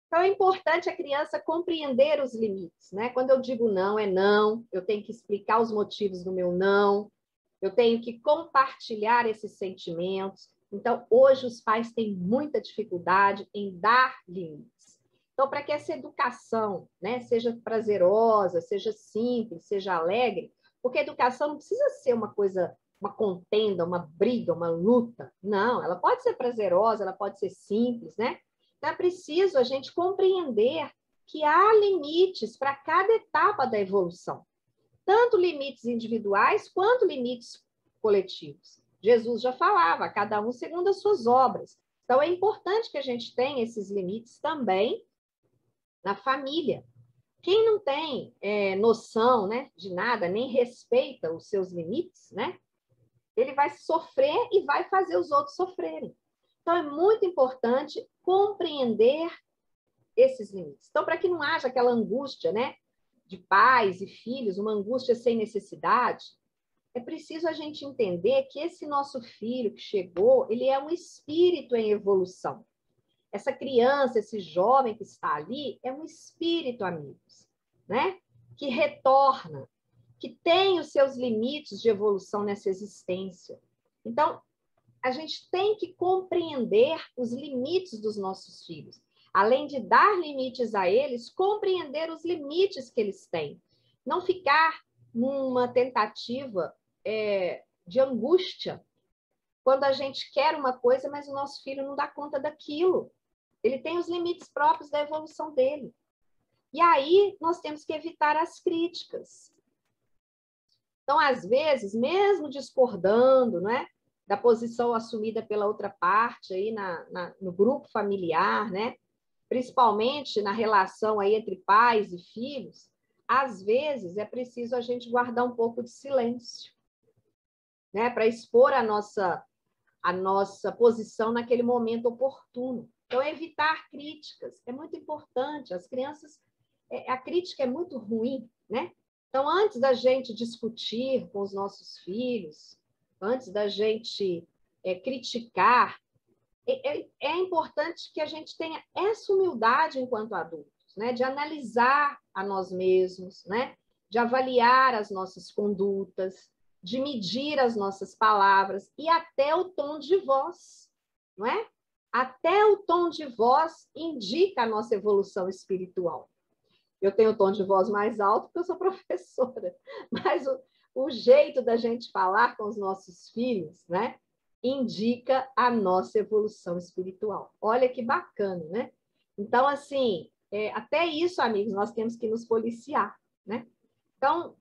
Então, é importante a criança compreender os limites, né? Quando eu digo não, é não, eu tenho que explicar os motivos do meu não, eu tenho que compartilhar esses sentimentos. Então, hoje os pais têm muita dificuldade em dar limites. Então, para que essa educação, né, seja prazerosa, seja simples, seja alegre, porque a educação não precisa ser uma coisa, uma contenda, uma briga, uma luta. Não, ela pode ser prazerosa, ela pode ser simples, né? Então, é preciso a gente compreender que há limites para cada etapa da evolução. Tanto limites individuais quanto limites coletivos. Jesus já falava, cada um segundo as suas obras. Então, é importante que a gente tenha esses limites também na família. Quem não tem noção, né, de nada, nem respeita os seus limites, né, ele vai sofrer e vai fazer os outros sofrerem. Então, é muito importante compreender esses limites. Então, para que não haja aquela angústia, né, de pais e filhos, uma angústia sem necessidade, é preciso a gente entender que esse nosso filho que chegou, ele é um espírito em evolução. Essa criança, esse jovem que está ali, é um espírito, amigos, né? Que retorna, que tem os seus limites de evolução nessa existência. Então, a gente tem que compreender os limites dos nossos filhos. Além de dar limites a eles, compreender os limites que eles têm. Não ficar numa tentativa de angústia, quando a gente quer uma coisa, mas o nosso filho não dá conta daquilo. Ele tem os limites próprios da evolução dele. E aí, nós temos que evitar as críticas. Então, às vezes, mesmo discordando, né, da posição assumida pela outra parte aí no grupo familiar, né, principalmente na relação aí entre pais e filhos, às vezes é preciso a gente guardar um pouco de silêncio, né, para expor a nossa posição naquele momento oportuno. Então, evitar críticas é muito importante. As crianças, a crítica é muito ruim, né? Então, antes da gente discutir com os nossos filhos, antes da gente criticar, é importante que a gente tenha essa humildade enquanto adultos, né? De analisar a nós mesmos, né? De avaliar as nossas condutas, de medir as nossas palavras e até o tom de voz, não é? Até o tom de voz indica a nossa evolução espiritual. Eu tenho o tom de voz mais alto porque eu sou professora, mas o jeito da gente falar com os nossos filhos, né, indica a nossa evolução espiritual. Olha que bacana, né? Então, assim, até isso, amigos, nós temos que nos policiar, né? Então,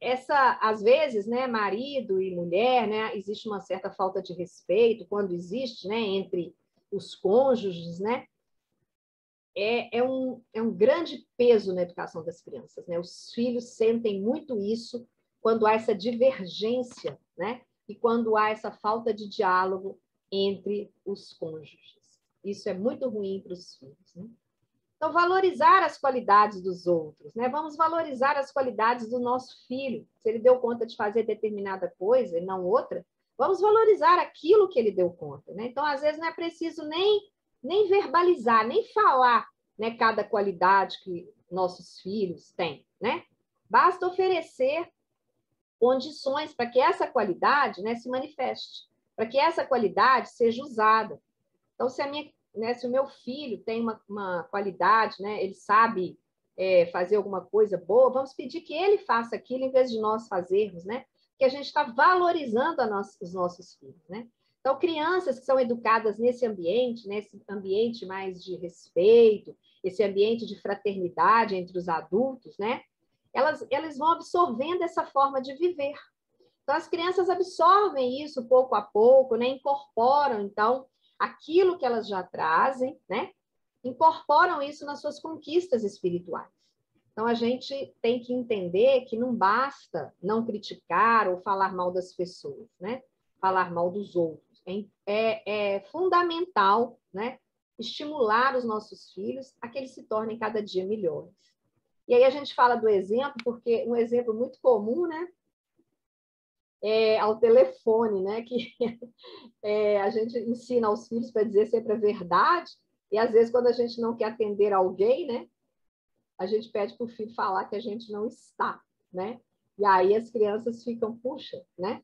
às vezes, né, marido e mulher, né, existe uma certa falta de respeito, quando existe, né, entre os cônjuges, né, é um grande peso na educação das crianças, né? Os filhos sentem muito isso quando há essa divergência, né? E quando há essa falta de diálogo entre os cônjuges. Isso é muito ruim para os filhos, né? Então, valorizar as qualidades dos outros, né? Vamos valorizar as qualidades do nosso filho. Se ele deu conta de fazer determinada coisa e não outra, vamos valorizar aquilo que ele deu conta, né? Então, às vezes, não é preciso nem verbalizar, nem falar, né, cada qualidade que nossos filhos têm, né? Basta oferecer condições para que essa qualidade, né, se manifeste, para que essa qualidade seja usada. Então, se o meu filho tem uma qualidade, né, ele sabe fazer alguma coisa boa, vamos pedir que ele faça aquilo em vez de nós fazermos, né? Porque a gente está valorizando os nossos filhos, né? Então, crianças que são educadas nesse ambiente mais de respeito, esse ambiente de fraternidade entre os adultos, né? Elas vão absorvendo essa forma de viver. Então, as crianças absorvem isso pouco a pouco, né? Incorporam, então, aquilo que elas já trazem, né? Incorporam isso nas suas conquistas espirituais. Então, a gente tem que entender que não basta não criticar ou falar mal das pessoas, né? Falar mal dos outros. É fundamental, né? Estimular os nossos filhos a que eles se tornem cada dia melhores. E aí a gente fala do exemplo, porque um exemplo muito comum, né? Ao telefone, né? Que a gente ensina aos filhos para dizer sempre a verdade, e às vezes, quando a gente não quer atender alguém, né? A gente pede para o filho falar que a gente não está, né? E aí as crianças ficam, puxa, né?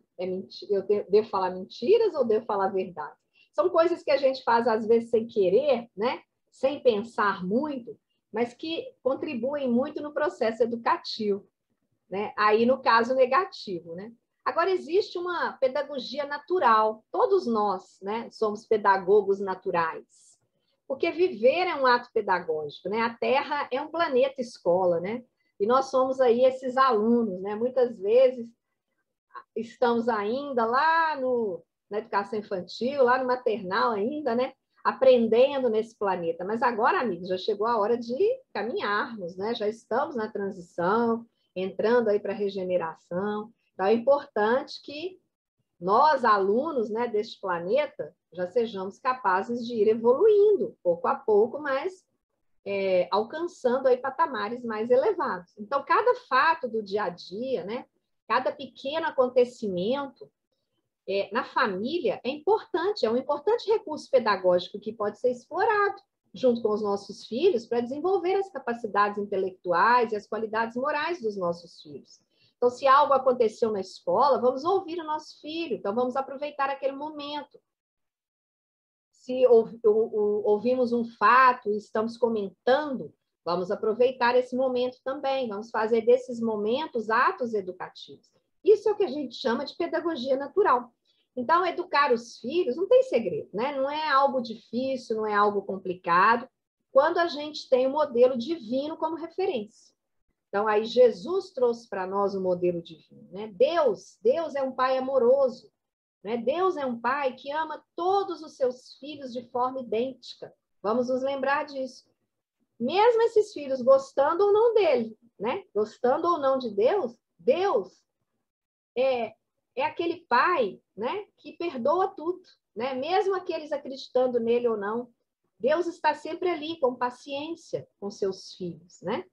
Eu devo falar mentiras ou devo falar verdade? São coisas que a gente faz, às vezes, sem querer, né? Sem pensar muito, mas que contribuem muito no processo educativo, né? Aí, no caso negativo, né? Agora, existe uma pedagogia natural. Todos nós, né, somos pedagogos naturais. Porque viver é um ato pedagógico, né? A Terra é um planeta escola, né? E nós somos aí esses alunos, né? Muitas vezes estamos ainda lá na educação infantil, lá no maternal ainda, né? Aprendendo nesse planeta. Mas agora, amigos, já chegou a hora de caminharmos, né? Já estamos na transição, entrando aí para a regeneração. Então, é importante que nós, alunos, né, deste planeta, já sejamos capazes de ir evoluindo, pouco a pouco, mas alcançando aí patamares mais elevados. Então, cada fato do dia a dia, né, cada pequeno acontecimento na família é um importante recurso pedagógico que pode ser explorado junto com os nossos filhos para desenvolver as capacidades intelectuais e as qualidades morais dos nossos filhos. Então, se algo aconteceu na escola, vamos ouvir o nosso filho, então vamos aproveitar aquele momento. Se ouvimos um fato e estamos comentando, vamos aproveitar esse momento também, vamos fazer desses momentos atos educativos. Isso é o que a gente chama de pedagogia natural. Então, educar os filhos não tem segredo, né? Não é algo difícil, não é algo complicado, quando a gente tem o modelo divino como referência. Então, aí Jesus trouxe para nós o modelo divino, né? Deus é um pai amoroso, né? Deus é um pai que ama todos os seus filhos de forma idêntica. Vamos nos lembrar disso. Mesmo esses filhos gostando ou não dele, né? Gostando ou não de Deus, Deus é aquele pai, né, que perdoa tudo, né? Mesmo aqueles acreditando nele ou não. Deus está sempre ali, com paciência com seus filhos, né?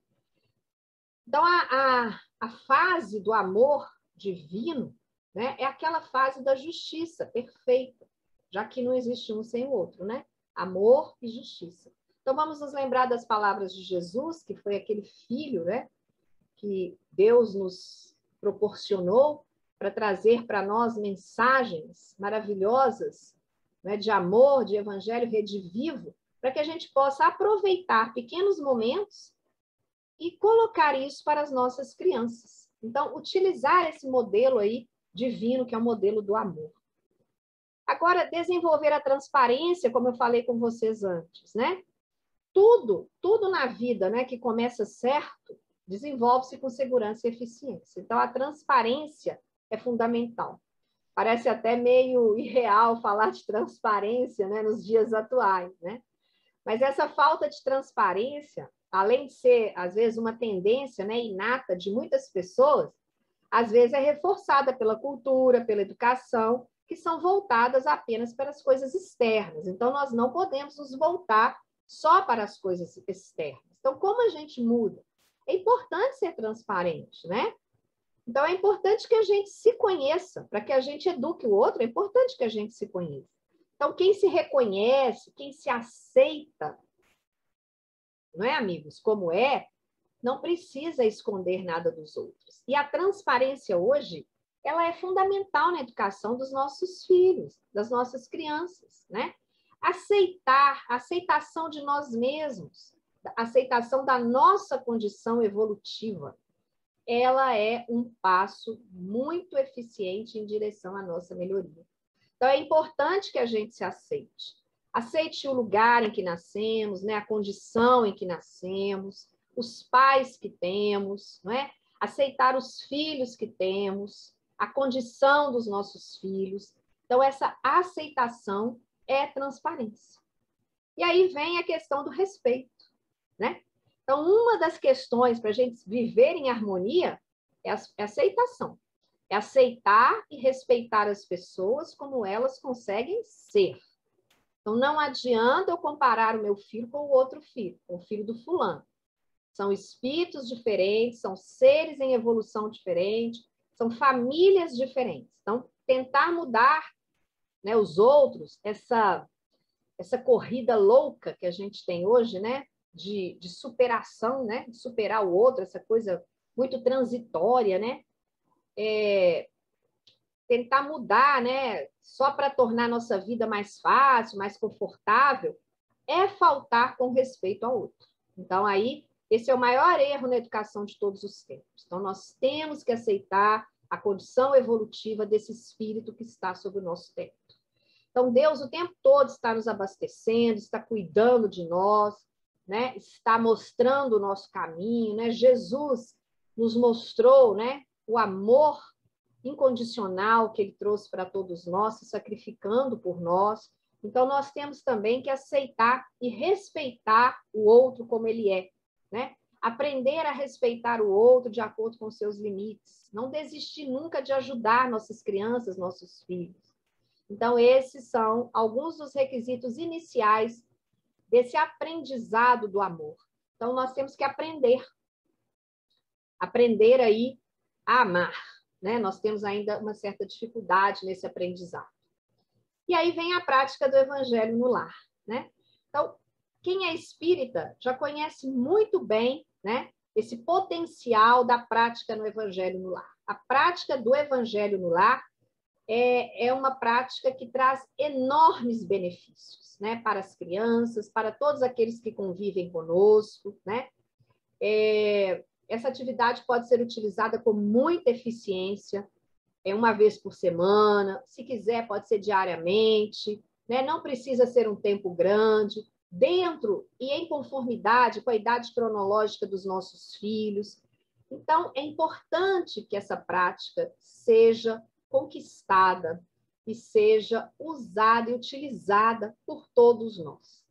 Então, a fase do amor divino, né, é aquela fase da justiça perfeita, já que não existe um sem o outro, né? Amor e justiça. Então, vamos nos lembrar das palavras de Jesus, que foi aquele filho, né, que Deus nos proporcionou para trazer para nós mensagens maravilhosas né, de amor, de evangelho redivivo, para que a gente possa aproveitar pequenos momentos e colocar isso para as nossas crianças. Então, utilizar esse modelo aí divino, que é o modelo do amor. Agora, desenvolver a transparência, como eu falei com vocês antes, né? Tudo na vida, né, que começa certo, desenvolve-se com segurança e eficiência. Então, a transparência é fundamental. Parece até meio irreal falar de transparência, né, nos dias atuais, né? Mas essa falta de transparência, além de ser, às vezes, uma tendência, né, inata de muitas pessoas, às vezes é reforçada pela cultura, pela educação, que são voltadas apenas para as coisas externas. Então, nós não podemos nos voltar só para as coisas externas. Então, como a gente muda? É importante ser transparente, né? Então, é importante que a gente se conheça, para que a gente eduque o outro, é importante que a gente se conheça. Então, quem se reconhece, quem se aceita, não é, amigos? Como é, não precisa esconder nada dos outros. E a transparência hoje, ela é fundamental na educação dos nossos filhos, das nossas crianças, né? Aceitar, a aceitação de nós mesmos, a aceitação da nossa condição evolutiva, ela é um passo muito eficiente em direção à nossa melhoria. Então, é importante que a gente se aceite. Aceite o lugar em que nascemos, né? A condição em que nascemos, os pais que temos, não é? Aceitar os filhos que temos, a condição dos nossos filhos. Então, essa aceitação é transparência. E aí vem a questão do respeito, né? Então, uma das questões para a gente viver em harmonia é a aceitação. É aceitar e respeitar as pessoas como elas conseguem ser. Então, não adianta eu comparar o meu filho com o outro filho, com o filho do fulano. São espíritos diferentes, são seres em evolução diferente, são famílias diferentes. Então, tentar mudar, né, os outros, essa corrida louca que a gente tem hoje, né, de superação, né, de superar o outro, essa coisa muito transitória, né, tentar mudar, né, só para tornar a nossa vida mais fácil, mais confortável, é faltar com respeito ao outro. Então, aí, esse é o maior erro na educação de todos os tempos. Então, nós temos que aceitar a condição evolutiva desse espírito que está sob o nosso teto. Então, Deus o tempo todo está nos abastecendo, está cuidando de nós, né? Está mostrando o nosso caminho, né? Jesus nos mostrou, né, o amor incondicional que ele trouxe para todos nós, se sacrificando por nós. Então, nós temos também que aceitar e respeitar o outro como ele é, né? Aprender a respeitar o outro de acordo com seus limites. Não desistir nunca de ajudar nossas crianças, nossos filhos. Então, esses são alguns dos requisitos iniciais desse aprendizado do amor. Então, nós temos que aprender aí a amar, né? Nós temos ainda uma certa dificuldade nesse aprendizado. E aí vem a prática do evangelho no lar, né? Então, quem é espírita já conhece muito bem, né, esse potencial da prática no evangelho no lar. A prática do evangelho no lar é uma prática que traz enormes benefícios, né, para as crianças, para todos aqueles que convivem conosco, né? Essa atividade pode ser utilizada com muita eficiência, uma vez por semana, se quiser pode ser diariamente, né? Não precisa ser um tempo grande, dentro e em conformidade com a idade cronológica dos nossos filhos. Então, é importante que essa prática seja conquistada e seja usada e utilizada por todos nós.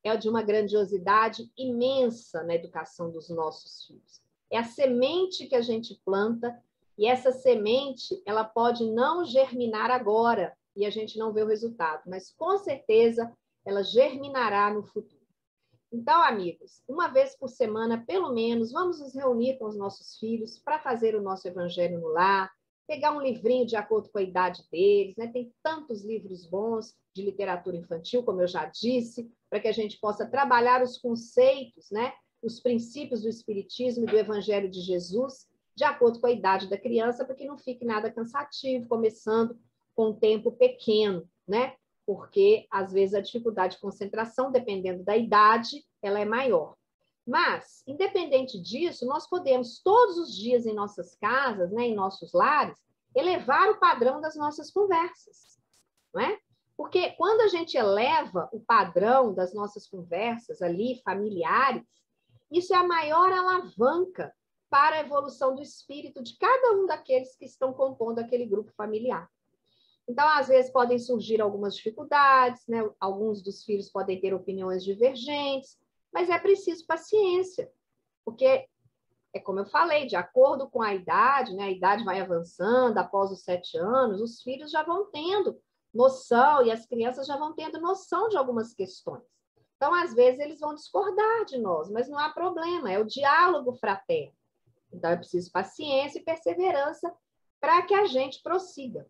É de uma grandiosidade imensa na educação dos nossos filhos. É a semente que a gente planta e essa semente, ela pode não germinar agora e a gente não vê o resultado, mas com certeza ela germinará no futuro. Então, amigos, uma vez por semana, pelo menos, vamos nos reunir com os nossos filhos para fazer o nosso evangelho no lar, pegar um livrinho de acordo com a idade deles, né? Tem tantos livros bons de literatura infantil, como eu já disse, para que a gente possa trabalhar os conceitos, né? Os princípios do Espiritismo e do Evangelho de Jesus, de acordo com a idade da criança, para que não fique nada cansativo, começando com um tempo pequeno, né? porque às vezes a dificuldade de concentração, dependendo da idade, ela é maior. Mas, independente disso, nós podemos todos os dias em nossas casas, né, em nossos lares, elevar o padrão das nossas conversas, não é? Porque quando a gente eleva o padrão das nossas conversas ali, familiares, isso é a maior alavanca para a evolução do espírito de cada um daqueles que estão compondo aquele grupo familiar. Então, às vezes, podem surgir algumas dificuldades, né? Alguns dos filhos podem ter opiniões divergentes, mas é preciso paciência, porque, é como eu falei, de acordo com a idade, né? A idade vai avançando, após os 7 anos, os filhos já vão tendo noção, e as crianças já vão tendo noção de algumas questões. Então, às vezes, eles vão discordar de nós, mas não há problema, é o diálogo fraterno. Então, é preciso paciência e perseverança para que a gente prossiga.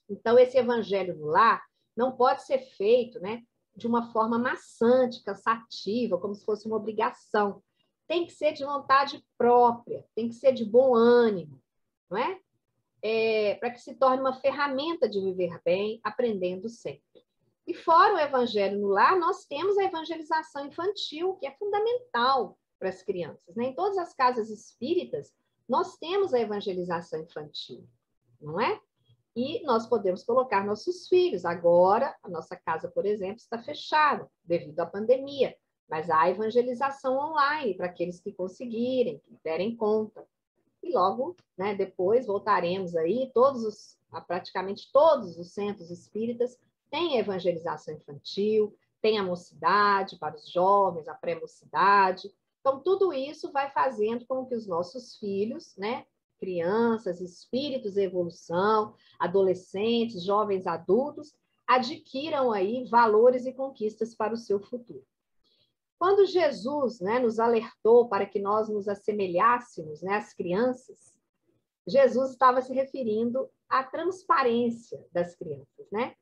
Então, esse evangelho no lar não pode ser feito, né, de uma forma maçante, cansativa, como se fosse uma obrigação. Tem que ser de vontade própria, tem que ser de bom ânimo, não é? Para que se torne uma ferramenta de viver bem, aprendendo sempre. E fora o evangelho no lar, nós temos a evangelização infantil, que é fundamental para as crianças, né? Em todas as casas espíritas, nós temos a evangelização infantil, não é? E nós podemos colocar nossos filhos. Agora, a nossa casa, por exemplo, está fechada devido à pandemia, mas há evangelização online para aqueles que conseguirem, que derem conta. E logo, né, depois voltaremos aí, praticamente todos os centros espíritas têm a evangelização infantil, tem a mocidade para os jovens, a pré-mocidade. Então, tudo isso vai fazendo com que os nossos filhos, né, crianças, espíritos em evolução, adolescentes, jovens adultos, adquiram aí valores e conquistas para o seu futuro. Quando Jesus, né, nos alertou para que nós nos assemelhássemos, né, às crianças, Jesus estava se referindo à transparência das crianças, né?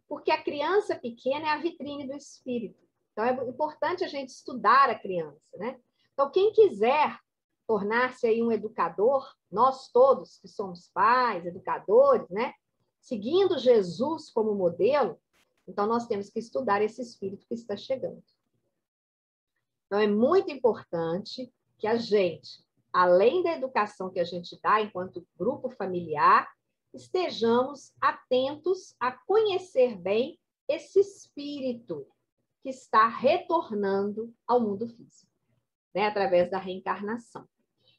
Porque a criança pequena é a vitrine do espírito. Então, é importante a gente estudar a criança, né? Então, quem quiser tornar-se aí um educador, nós todos que somos pais, educadores, né? Seguindo Jesus como modelo, então nós temos que estudar esse espírito que está chegando. Então, é muito importante que a gente, além da educação que a gente dá enquanto grupo familiar, estejamos atentos a conhecer bem esse espírito que está retornando ao mundo físico, né, através da reencarnação.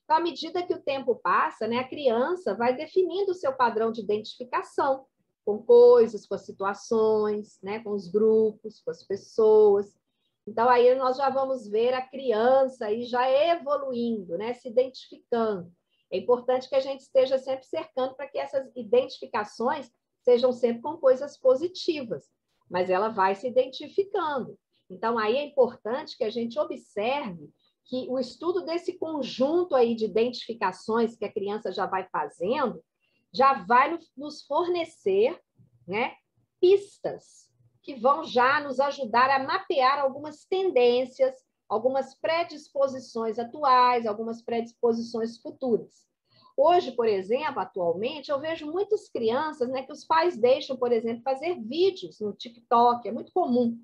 Então, à medida que o tempo passa, né, a criança vai definindo o seu padrão de identificação com coisas, com as situações, né, com os grupos, com as pessoas. Então, aí nós já vamos ver a criança aí já evoluindo, né, se identificando. É importante que a gente esteja sempre cercando para que essas identificações sejam sempre com coisas positivas, mas ela vai se identificando. Então, aí é importante que a gente observe que o estudo desse conjunto aí de identificações que a criança já vai fazendo, já vai nos fornecer, né, pistas que vão já nos ajudar a mapear algumas tendências, algumas predisposições atuais, algumas predisposições futuras. Hoje, por exemplo, atualmente, eu vejo muitas crianças, né, que os pais deixam, por exemplo, fazer vídeos no TikTok, é muito comum,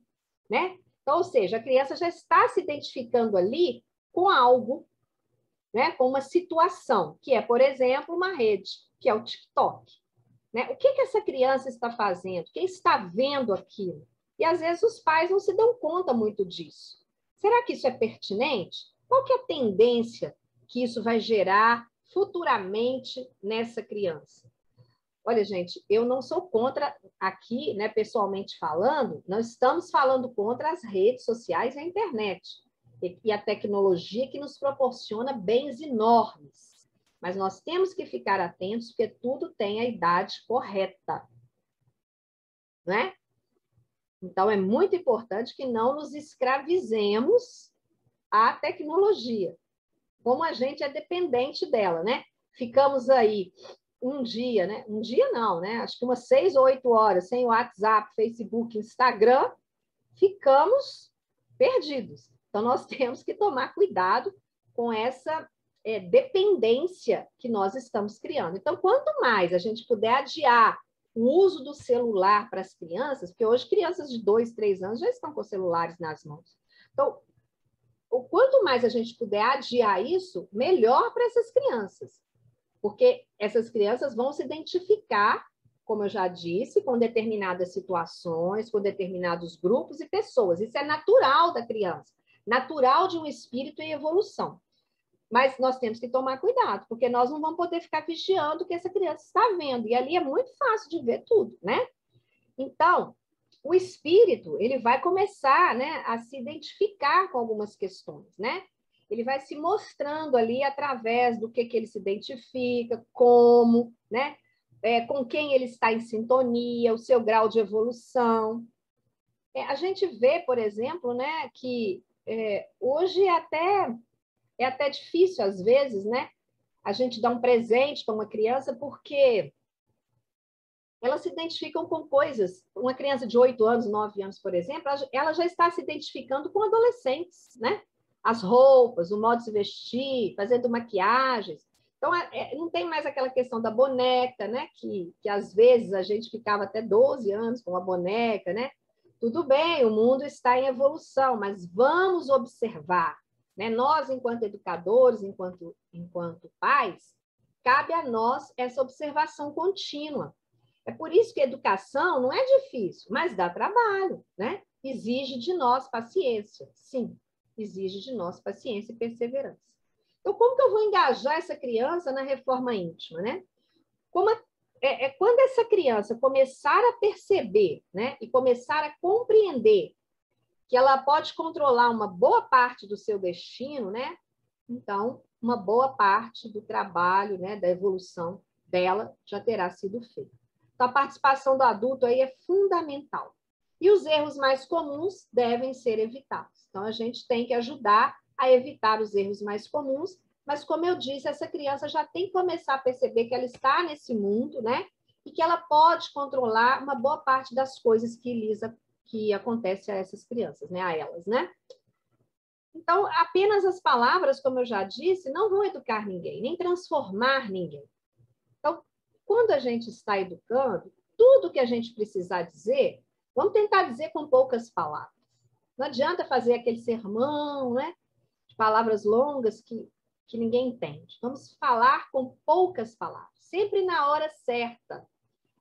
né? Então, ou seja, a criança já está se identificando ali com algo, né, com uma situação, que é, por exemplo, uma rede, que é o TikTok. Né? O que essa criança está fazendo? Quem está vendo aquilo? E, às vezes, os pais não se dão conta muito disso. Será que isso é pertinente? Qual que é a tendência que isso vai gerar futuramente nessa criança? Olha, gente, eu não sou contra aqui, né, pessoalmente falando, não estamos falando contra as redes sociais e a internet e a tecnologia que nos proporciona bens enormes. Mas nós temos que ficar atentos porque tudo tem a idade correta, né? Então, é muito importante que não nos escravizemos à tecnologia, como a gente é dependente dela, né? Ficamos aí um dia, né? Um dia não, né? Acho que umas 6 ou 8 horas sem WhatsApp, Facebook, Instagram, ficamos perdidos. Então, nós temos que tomar cuidado com essa dependência que nós estamos criando. Então, quanto mais a gente puder adiar o uso do celular para as crianças, porque hoje crianças de 2, 3 anos já estão com celulares nas mãos. Então, o quanto mais a gente puder adiar isso, melhor para essas crianças. Porque essas crianças vão se identificar, como eu já disse, com determinadas situações, com determinados grupos e pessoas. Isso é natural da criança, natural de um espírito em evolução. Mas nós temos que tomar cuidado, porque nós não vamos poder ficar vigiando o que essa criança está vendo. E ali é muito fácil de ver tudo, né? Então, o espírito, ele vai começar, né, a se identificar com algumas questões, né? Ele vai se mostrando ali através do que ele se identifica, como, né? Com quem ele está em sintonia, o seu grau de evolução. A gente vê, por exemplo, né, que hoje é até difícil, às vezes, né, a gente dar um presente para uma criança, porque elas se identificam com coisas. Uma criança de 8 anos, 9 anos, por exemplo, ela já está se identificando com adolescentes, né? As roupas, o modo de se vestir, fazendo maquiagens. Então, não tem mais aquela questão da boneca, né? Que às vezes a gente ficava até 12 anos com a boneca, né? Tudo bem, o mundo está em evolução, mas vamos observar, né? Nós, enquanto educadores, enquanto pais, cabe a nós essa observação contínua. É por isso que a educação não é difícil, mas dá trabalho, né? Exige de nós paciência, sim, exige de nós paciência e perseverança. Então, como que eu vou engajar essa criança na reforma íntima, né? Quando essa criança começar a perceber, né, e começar a compreender que ela pode controlar uma boa parte do seu destino, né? Então, uma boa parte do trabalho, né, da evolução dela já terá sido feita. Então, a participação do adulto aí é fundamental. E os erros mais comuns devem ser evitados. Então, a gente tem que ajudar a evitar os erros mais comuns, mas, como eu disse, essa criança já tem que começar a perceber que ela está nesse mundo, né? E que ela pode controlar uma boa parte das coisas que acontecem a essas crianças, né? A elas, né? Então, apenas as palavras, como eu já disse, não vão educar ninguém, nem transformar ninguém. Então, quando a gente está educando, tudo que a gente precisar dizer, vamos tentar dizer com poucas palavras. Não adianta fazer aquele sermão, né, de palavras longas que ninguém entende. Vamos falar com poucas palavras, sempre na hora certa.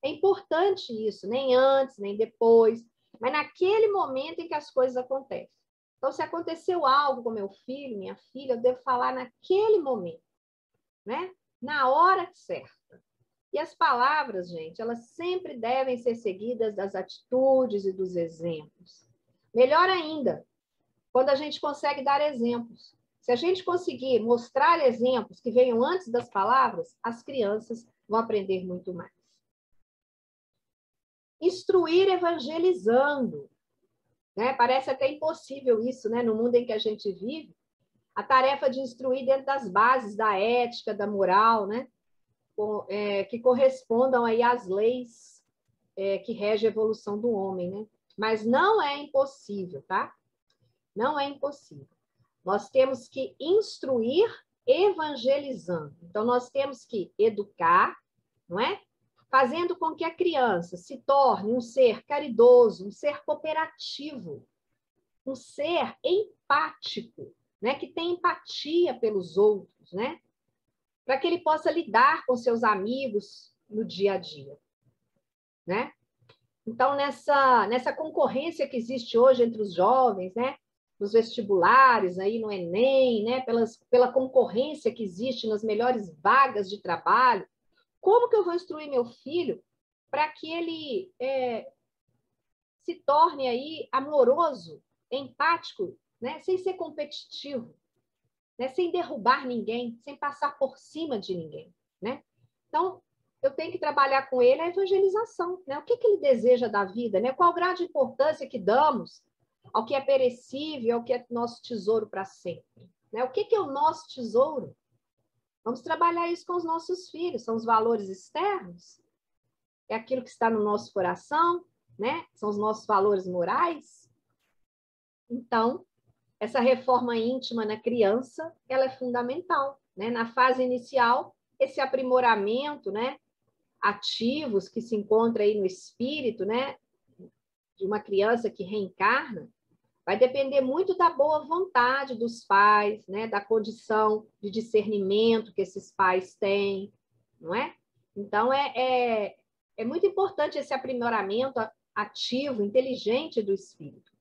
É importante isso, nem antes, nem depois, mas naquele momento em que as coisas acontecem. Então, se aconteceu algo com meu filho, minha filha, eu devo falar naquele momento, né? Na hora certa. E as palavras, gente, elas sempre devem ser seguidas das atitudes e dos exemplos. Melhor ainda, quando a gente consegue dar exemplos. Se a gente conseguir mostrar exemplos que venham antes das palavras, as crianças vão aprender muito mais. Instruir evangelizando. Né? Parece até impossível isso, né? No mundo em que a gente vive. A tarefa de instruir dentro das bases da ética, da moral, né? Que correspondam aí às leis que regem a evolução do homem, né? Mas não é impossível, tá? Não é impossível. Nós temos que instruir evangelizando. Então, nós temos que educar, não é? Fazendo com que a criança se torne um ser caridoso, um ser cooperativo, um ser empático, né? Que tem empatia pelos outros, né? Para que ele possa lidar com seus amigos no dia a dia, né? Então, nessa concorrência que existe hoje entre os jovens, né? Nos vestibulares, aí no Enem, né? Pela concorrência que existe nas melhores vagas de trabalho, como que eu vou instruir meu filho para que ele se torne aí amoroso, empático, né? Sem ser competitivo, né? Sem derrubar ninguém, sem passar por cima de ninguém, né? Então, eu tenho que trabalhar com ele a evangelização, né? O que ele deseja da vida, né? Qual o grau de importância que damos ao que é perecível, ao que é nosso tesouro para sempre, né? O que é o nosso tesouro? Vamos trabalhar isso com os nossos filhos, são os valores externos, é aquilo que está no nosso coração, né? São os nossos valores morais. Então, essa reforma íntima na criança, ela é fundamental, né? Na fase inicial, esse aprimoramento, né? ativos que se encontram aí no espírito, né, de uma criança que reencarna, vai depender muito da boa vontade dos pais, né, da condição de discernimento que esses pais têm, não é? Então, é muito importante esse aprimoramento ativo, inteligente do espírito.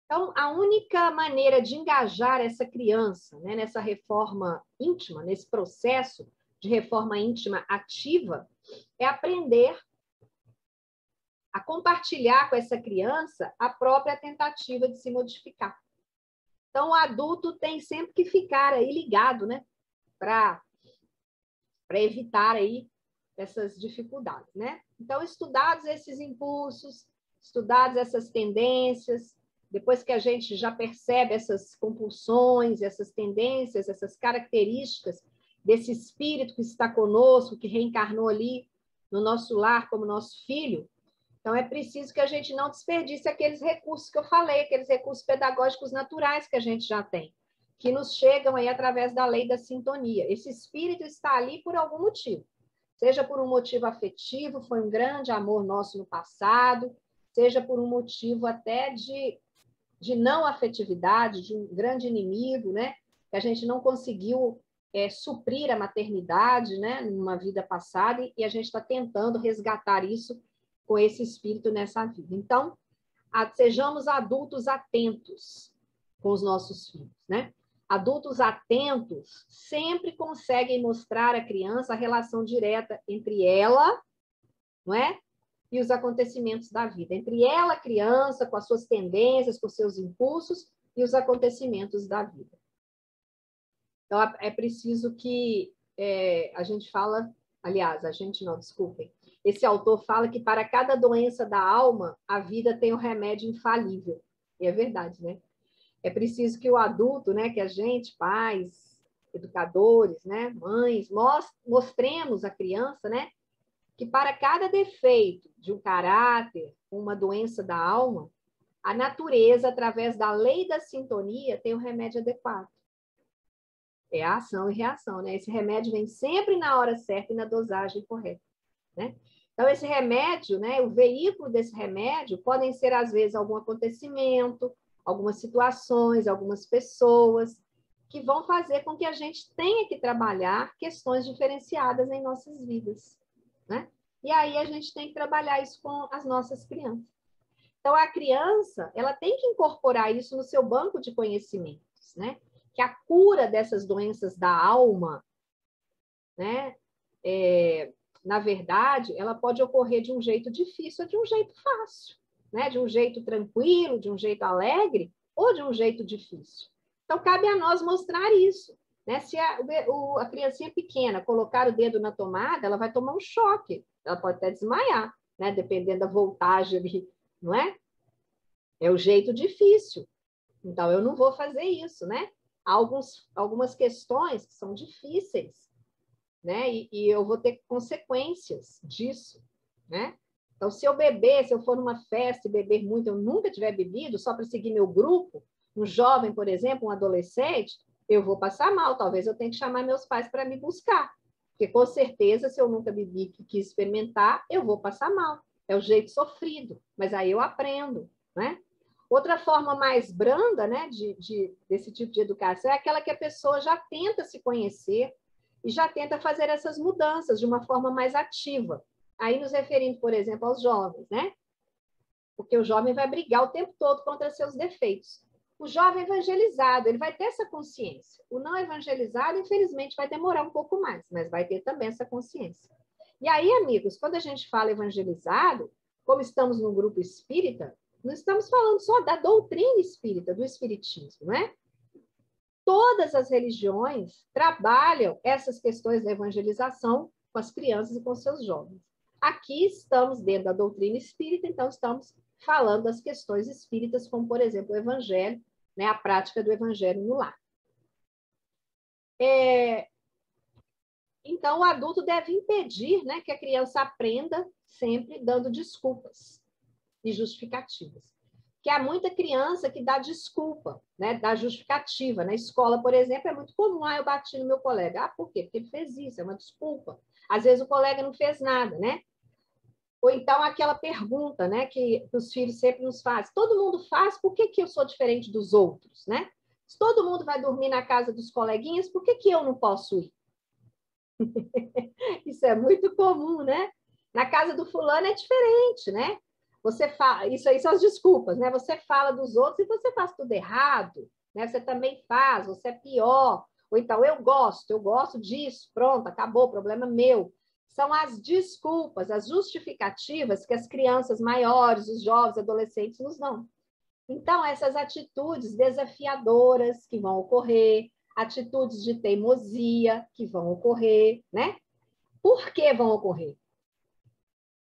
Então, a única maneira de engajar essa criança, né, nessa reforma íntima, nesse processo de reforma íntima ativa, é aprender a compartilhar com essa criança a própria tentativa de se modificar. Então, o adulto tem sempre que ficar aí ligado, né, para evitar aí essas dificuldades, né? Então, estudados esses impulsos, estudadas essas tendências, depois que a gente já percebe essas compulsões, essas tendências, essas características desse espírito que está conosco, que reencarnou ali no nosso lar como nosso filho, então é preciso que a gente não desperdice aqueles recursos que eu falei, aqueles recursos pedagógicos naturais que a gente já tem, que nos chegam aí através da lei da sintonia. Esse espírito está ali por algum motivo, seja por um motivo afetivo, foi um grande amor nosso no passado, seja por um motivo até de não afetividade, de um grande inimigo, né? Que a gente não conseguiu suprir a maternidade, né? Numa vida passada, e a gente está tentando resgatar isso com esse espírito nessa vida. Então, sejamos adultos atentos com os nossos filhos, né? Adultos atentos sempre conseguem mostrar à criança a relação direta entre ela, não é? E os acontecimentos da vida. Entre ela, criança, com as suas tendências, com seus impulsos, e os acontecimentos da vida. Então, é preciso que a gente fala, aliás, a gente não, desculpem, esse autor fala que para cada doença da alma, a vida tem um remédio infalível. E é verdade, né? É preciso que o adulto, né, que a gente, pais, educadores, né, mães, mostremos à criança, né, que para cada defeito de um caráter, uma doença da alma, a natureza, através da lei da sintonia, tem o remédio adequado. É a ação e reação, né? Esse remédio vem sempre na hora certa e na dosagem correta, né? Então, esse remédio, né, o veículo desse remédio podem ser, às vezes, algum acontecimento, algumas situações, algumas pessoas, que vão fazer com que a gente tenha que trabalhar questões diferenciadas em nossas vidas, né? E aí a gente tem que trabalhar isso com as nossas crianças. Então, a criança, ela tem que incorporar isso no seu banco de conhecimentos, né? Que a cura dessas doenças da alma, né? Na verdade, ela pode ocorrer de um jeito difícil ou de um jeito fácil, né? De um jeito tranquilo, de um jeito alegre ou de um jeito difícil. Então, cabe a nós mostrar isso, né? Se a criancinha pequena colocar o dedo na tomada, ela vai tomar um choque, ela pode até desmaiar, né? Dependendo da voltagem ali, não é? É o jeito difícil. Então, eu não vou fazer isso, né? Há algumas questões que são difíceis, né? E eu vou ter consequências disso, né? Então, se eu beber, se eu for numa festa e beber muito, eu nunca tiver bebido, só para seguir meu grupo, um jovem, por exemplo, um adolescente, eu vou passar mal, talvez eu tenha que chamar meus pais para me buscar, porque com certeza, se eu nunca bebi e quis experimentar, eu vou passar mal. É o jeito sofrido, mas aí eu aprendo, né? Outra forma mais branda, né, desse tipo de educação é aquela que a pessoa já tenta se conhecer e já tenta fazer essas mudanças de uma forma mais ativa. Aí nos referindo, por exemplo, aos jovens, né? Porque o jovem vai brigar o tempo todo contra seus defeitos. O jovem evangelizado, ele vai ter essa consciência. O não evangelizado, infelizmente, vai demorar um pouco mais, mas vai ter também essa consciência. E aí, amigos, quando a gente fala evangelizado, como estamos num grupo espírita, não estamos falando só da doutrina espírita, do espiritismo, não é? Todas as religiões trabalham essas questões da evangelização com as crianças e com seus jovens. Aqui estamos dentro da doutrina espírita, então estamos falando das questões espíritas, como, por exemplo, o evangelho, né, a prática do evangelho no lar. Então, o adulto deve impedir, né, que a criança aprenda sempre dando desculpas e justificativas. Que há muita criança que dá desculpa, né, dá justificativa. Na escola, por exemplo, é muito comum, eu bati no meu colega. Por quê? Porque ele fez isso, é uma desculpa. Às vezes o colega não fez nada, né? Ou então aquela pergunta, né, que os filhos sempre nos fazem. Todo mundo faz, por que que eu sou diferente dos outros, né? Se todo mundo vai dormir na casa dos coleguinhas, por que que eu não posso ir? Isso é muito comum, né? Na casa do fulano é diferente, né? Você fala, isso aí são as desculpas, né? Você fala dos outros e você faz tudo errado, né? Você também faz, você é pior. Ou então, eu gosto disso, pronto, acabou, o problema é meu. São as desculpas, as justificativas que as crianças maiores, os jovens, adolescentes nos dão. Então, essas atitudes desafiadoras que vão ocorrer, atitudes de teimosia que vão ocorrer, né? Por que vão ocorrer?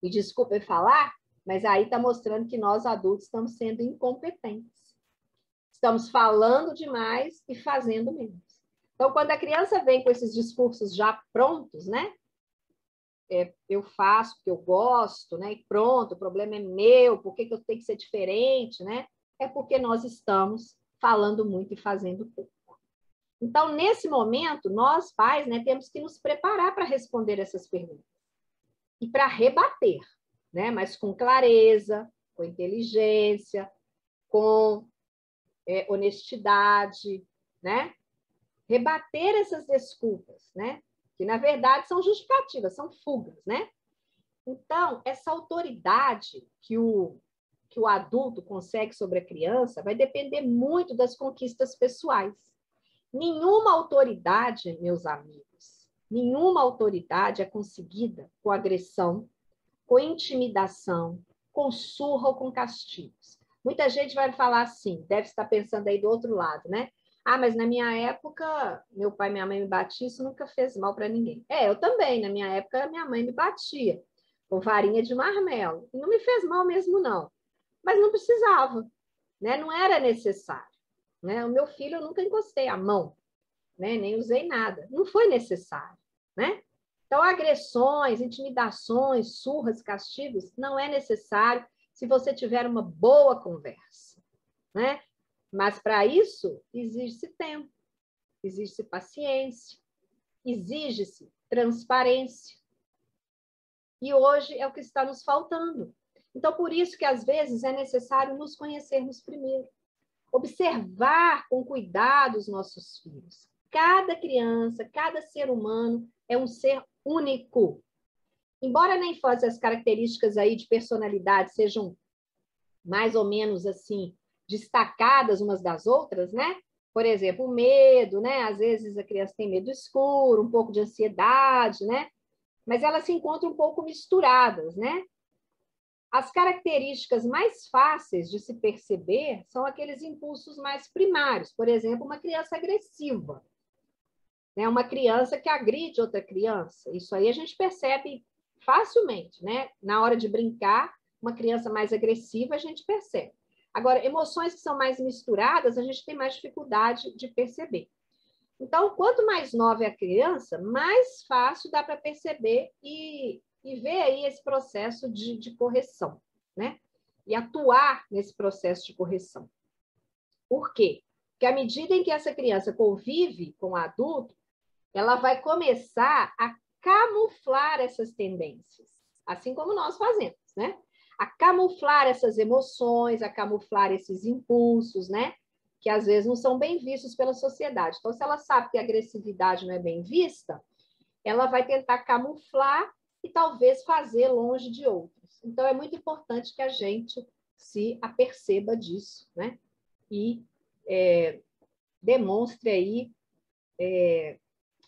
Me desculpe falar, mas aí está mostrando que nós adultos estamos sendo incompetentes. Estamos falando demais e fazendo menos. Então, quando a criança vem com esses discursos já prontos, né? Eu faço porque eu gosto, né? E pronto, o problema é meu, por que que eu tenho que ser diferente, né? É porque nós estamos falando muito e fazendo pouco. Então, nesse momento, nós, pais, né, temos que nos preparar para responder essas perguntas e para rebater, né? Mas com clareza, com inteligência, com honestidade, né? Rebater essas desculpas, né? Que, na verdade, são justificativas, são fugas, né? Então, essa autoridade que o adulto consegue sobre a criança vai depender muito das conquistas pessoais. Nenhuma autoridade, meus amigos, nenhuma autoridade é conseguida com agressão, com intimidação, com surra ou com castigos. Muita gente vai falar assim, deve estar pensando aí do outro lado, né? Ah, mas na minha época, meu pai e minha mãe me batiam, isso nunca fez mal para ninguém. Eu também, na minha época, minha mãe me batia com varinha de marmelo. E não me fez mal mesmo, não. Mas não precisava, né? Não era necessário. Né? O meu filho, eu nunca encostei a mão, né? Nem usei nada. Não foi necessário, né? Então, agressões, intimidações, surras, castigos, não é necessário se você tiver uma boa conversa, né? Mas, para isso, exige-se tempo, exige-se paciência, exige-se transparência. E hoje é o que está nos faltando. Então, por isso que, às vezes, é necessário nos conhecermos primeiro. Observar com cuidado os nossos filhos. Cada criança, cada ser humano é um ser único. Embora na infância as características aí de personalidade sejam mais ou menos assim destacadas umas das outras, né? Por exemplo, o medo, né? Às vezes a criança tem medo escuro, um pouco de ansiedade, né? Mas elas se encontram um pouco misturadas, né? As características mais fáceis de se perceber são aqueles impulsos mais primários, por exemplo, uma criança agressiva, né? Uma criança que agride outra criança. Isso aí a gente percebe facilmente, né? Na hora de brincar, uma criança mais agressiva a gente percebe. Agora, emoções que são mais misturadas, a gente tem mais dificuldade de perceber. Então, quanto mais nova é a criança, mais fácil dá para perceber e ver aí esse processo de correção, né? E atuar nesse processo de correção. Por quê? Porque à medida em que essa criança convive com o adulto, ela vai começar a camuflar essas tendências, assim como nós fazemos, né? A camuflar essas emoções, a camuflar esses impulsos, né? Que às vezes não são bem vistos pela sociedade. Então, se ela sabe que a agressividade não é bem vista, ela vai tentar camuflar e talvez fazer longe de outros. Então, é muito importante que a gente se aperceba disso, né? E demonstre aí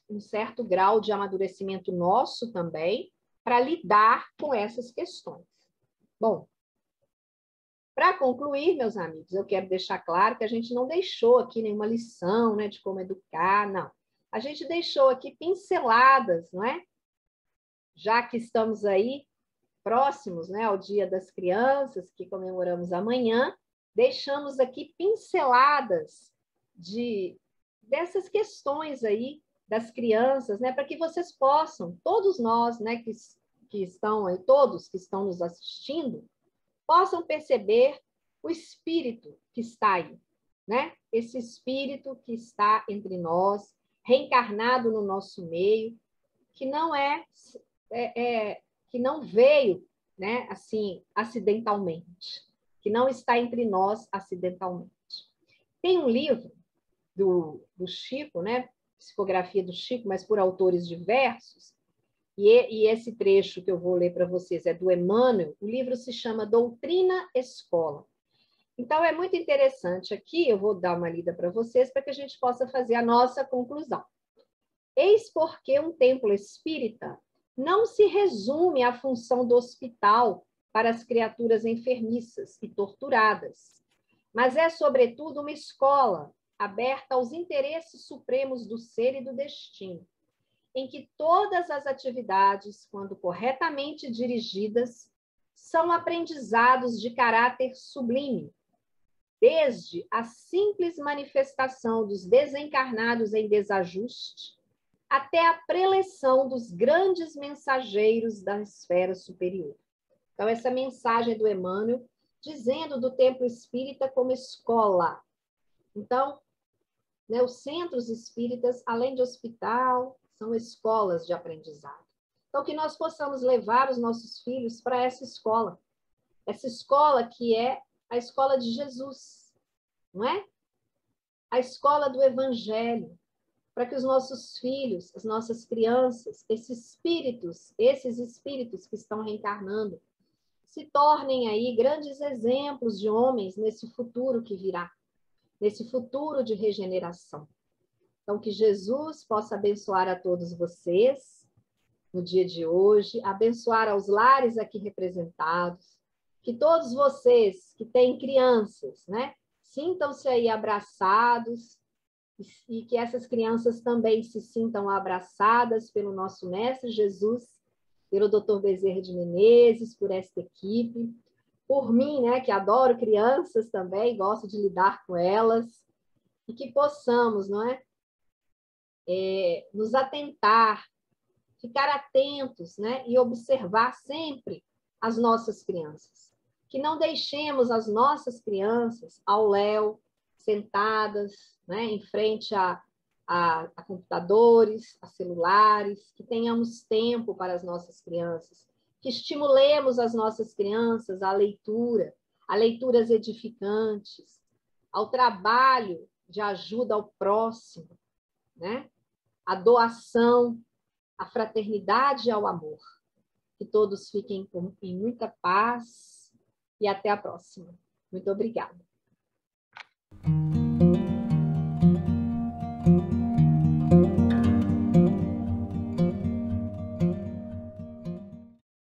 um certo grau de amadurecimento nosso também para lidar com essas questões. Bom, para concluir, meus amigos, eu quero deixar claro que a gente não deixou aqui nenhuma lição, né, de como educar, não. A gente deixou aqui pinceladas, não é? Já que estamos aí próximos, né, ao Dia das Crianças, que comemoramos amanhã, deixamos aqui pinceladas dessas questões aí das crianças, né, para que vocês possam, todos nós, né, que estão aí, todos que estão nos assistindo, possam perceber o espírito que está aí, né? Esse espírito que está entre nós, reencarnado no nosso meio, que não que não veio, né, assim, acidentalmente, que não está entre nós acidentalmente. Tem um livro do Chico, né, psicografia do Chico, mas por autores diversos, e esse trecho que eu vou ler para vocês é do Emmanuel. O livro se chama Doutrina Escola. Então, é muito interessante aqui, eu vou dar uma lida para vocês, para que a gente possa fazer a nossa conclusão. Eis porque um templo espírita não se resume à função do hospital para as criaturas enfermiças e torturadas, mas é, sobretudo, uma escola aberta aos interesses supremos do ser e do destino, em que todas as atividades, quando corretamente dirigidas, são aprendizados de caráter sublime, desde a simples manifestação dos desencarnados em desajuste até a preleção dos grandes mensageiros da esfera superior. Então, essa mensagem do Emmanuel, dizendo do templo espírita como escola. Então, né, os centros espíritas, além de hospital, são escolas de aprendizado. Então, que nós possamos levar os nossos filhos para essa escola que é a escola de Jesus, não é? A escola do Evangelho, para que os nossos filhos, as nossas crianças, esses espíritos que estão reencarnando, se tornem aí grandes exemplos de homens nesse futuro que virá, nesse futuro de regeneração. Então, que Jesus possa abençoar a todos vocês no dia de hoje, abençoar aos lares aqui representados, que todos vocês que têm crianças, né, sintam-se aí abraçados e que essas crianças também se sintam abraçadas pelo nosso Mestre Jesus, pelo Dr. Bezerra de Menezes, por esta equipe, por mim, né, que adoro crianças também, gosto de lidar com elas, e que possamos, não é, nos atentar, ficar atentos, né, e observar sempre as nossas crianças. Que não deixemos as nossas crianças ao léu, sentadas, né, em frente a computadores, a celulares, que tenhamos tempo para as nossas crianças, que estimulemos as nossas crianças à leitura, a leituras edificantes, ao trabalho de ajuda ao próximo, né? A doação, a fraternidade e ao amor. Que todos fiquem em muita paz e até a próxima. Muito obrigada.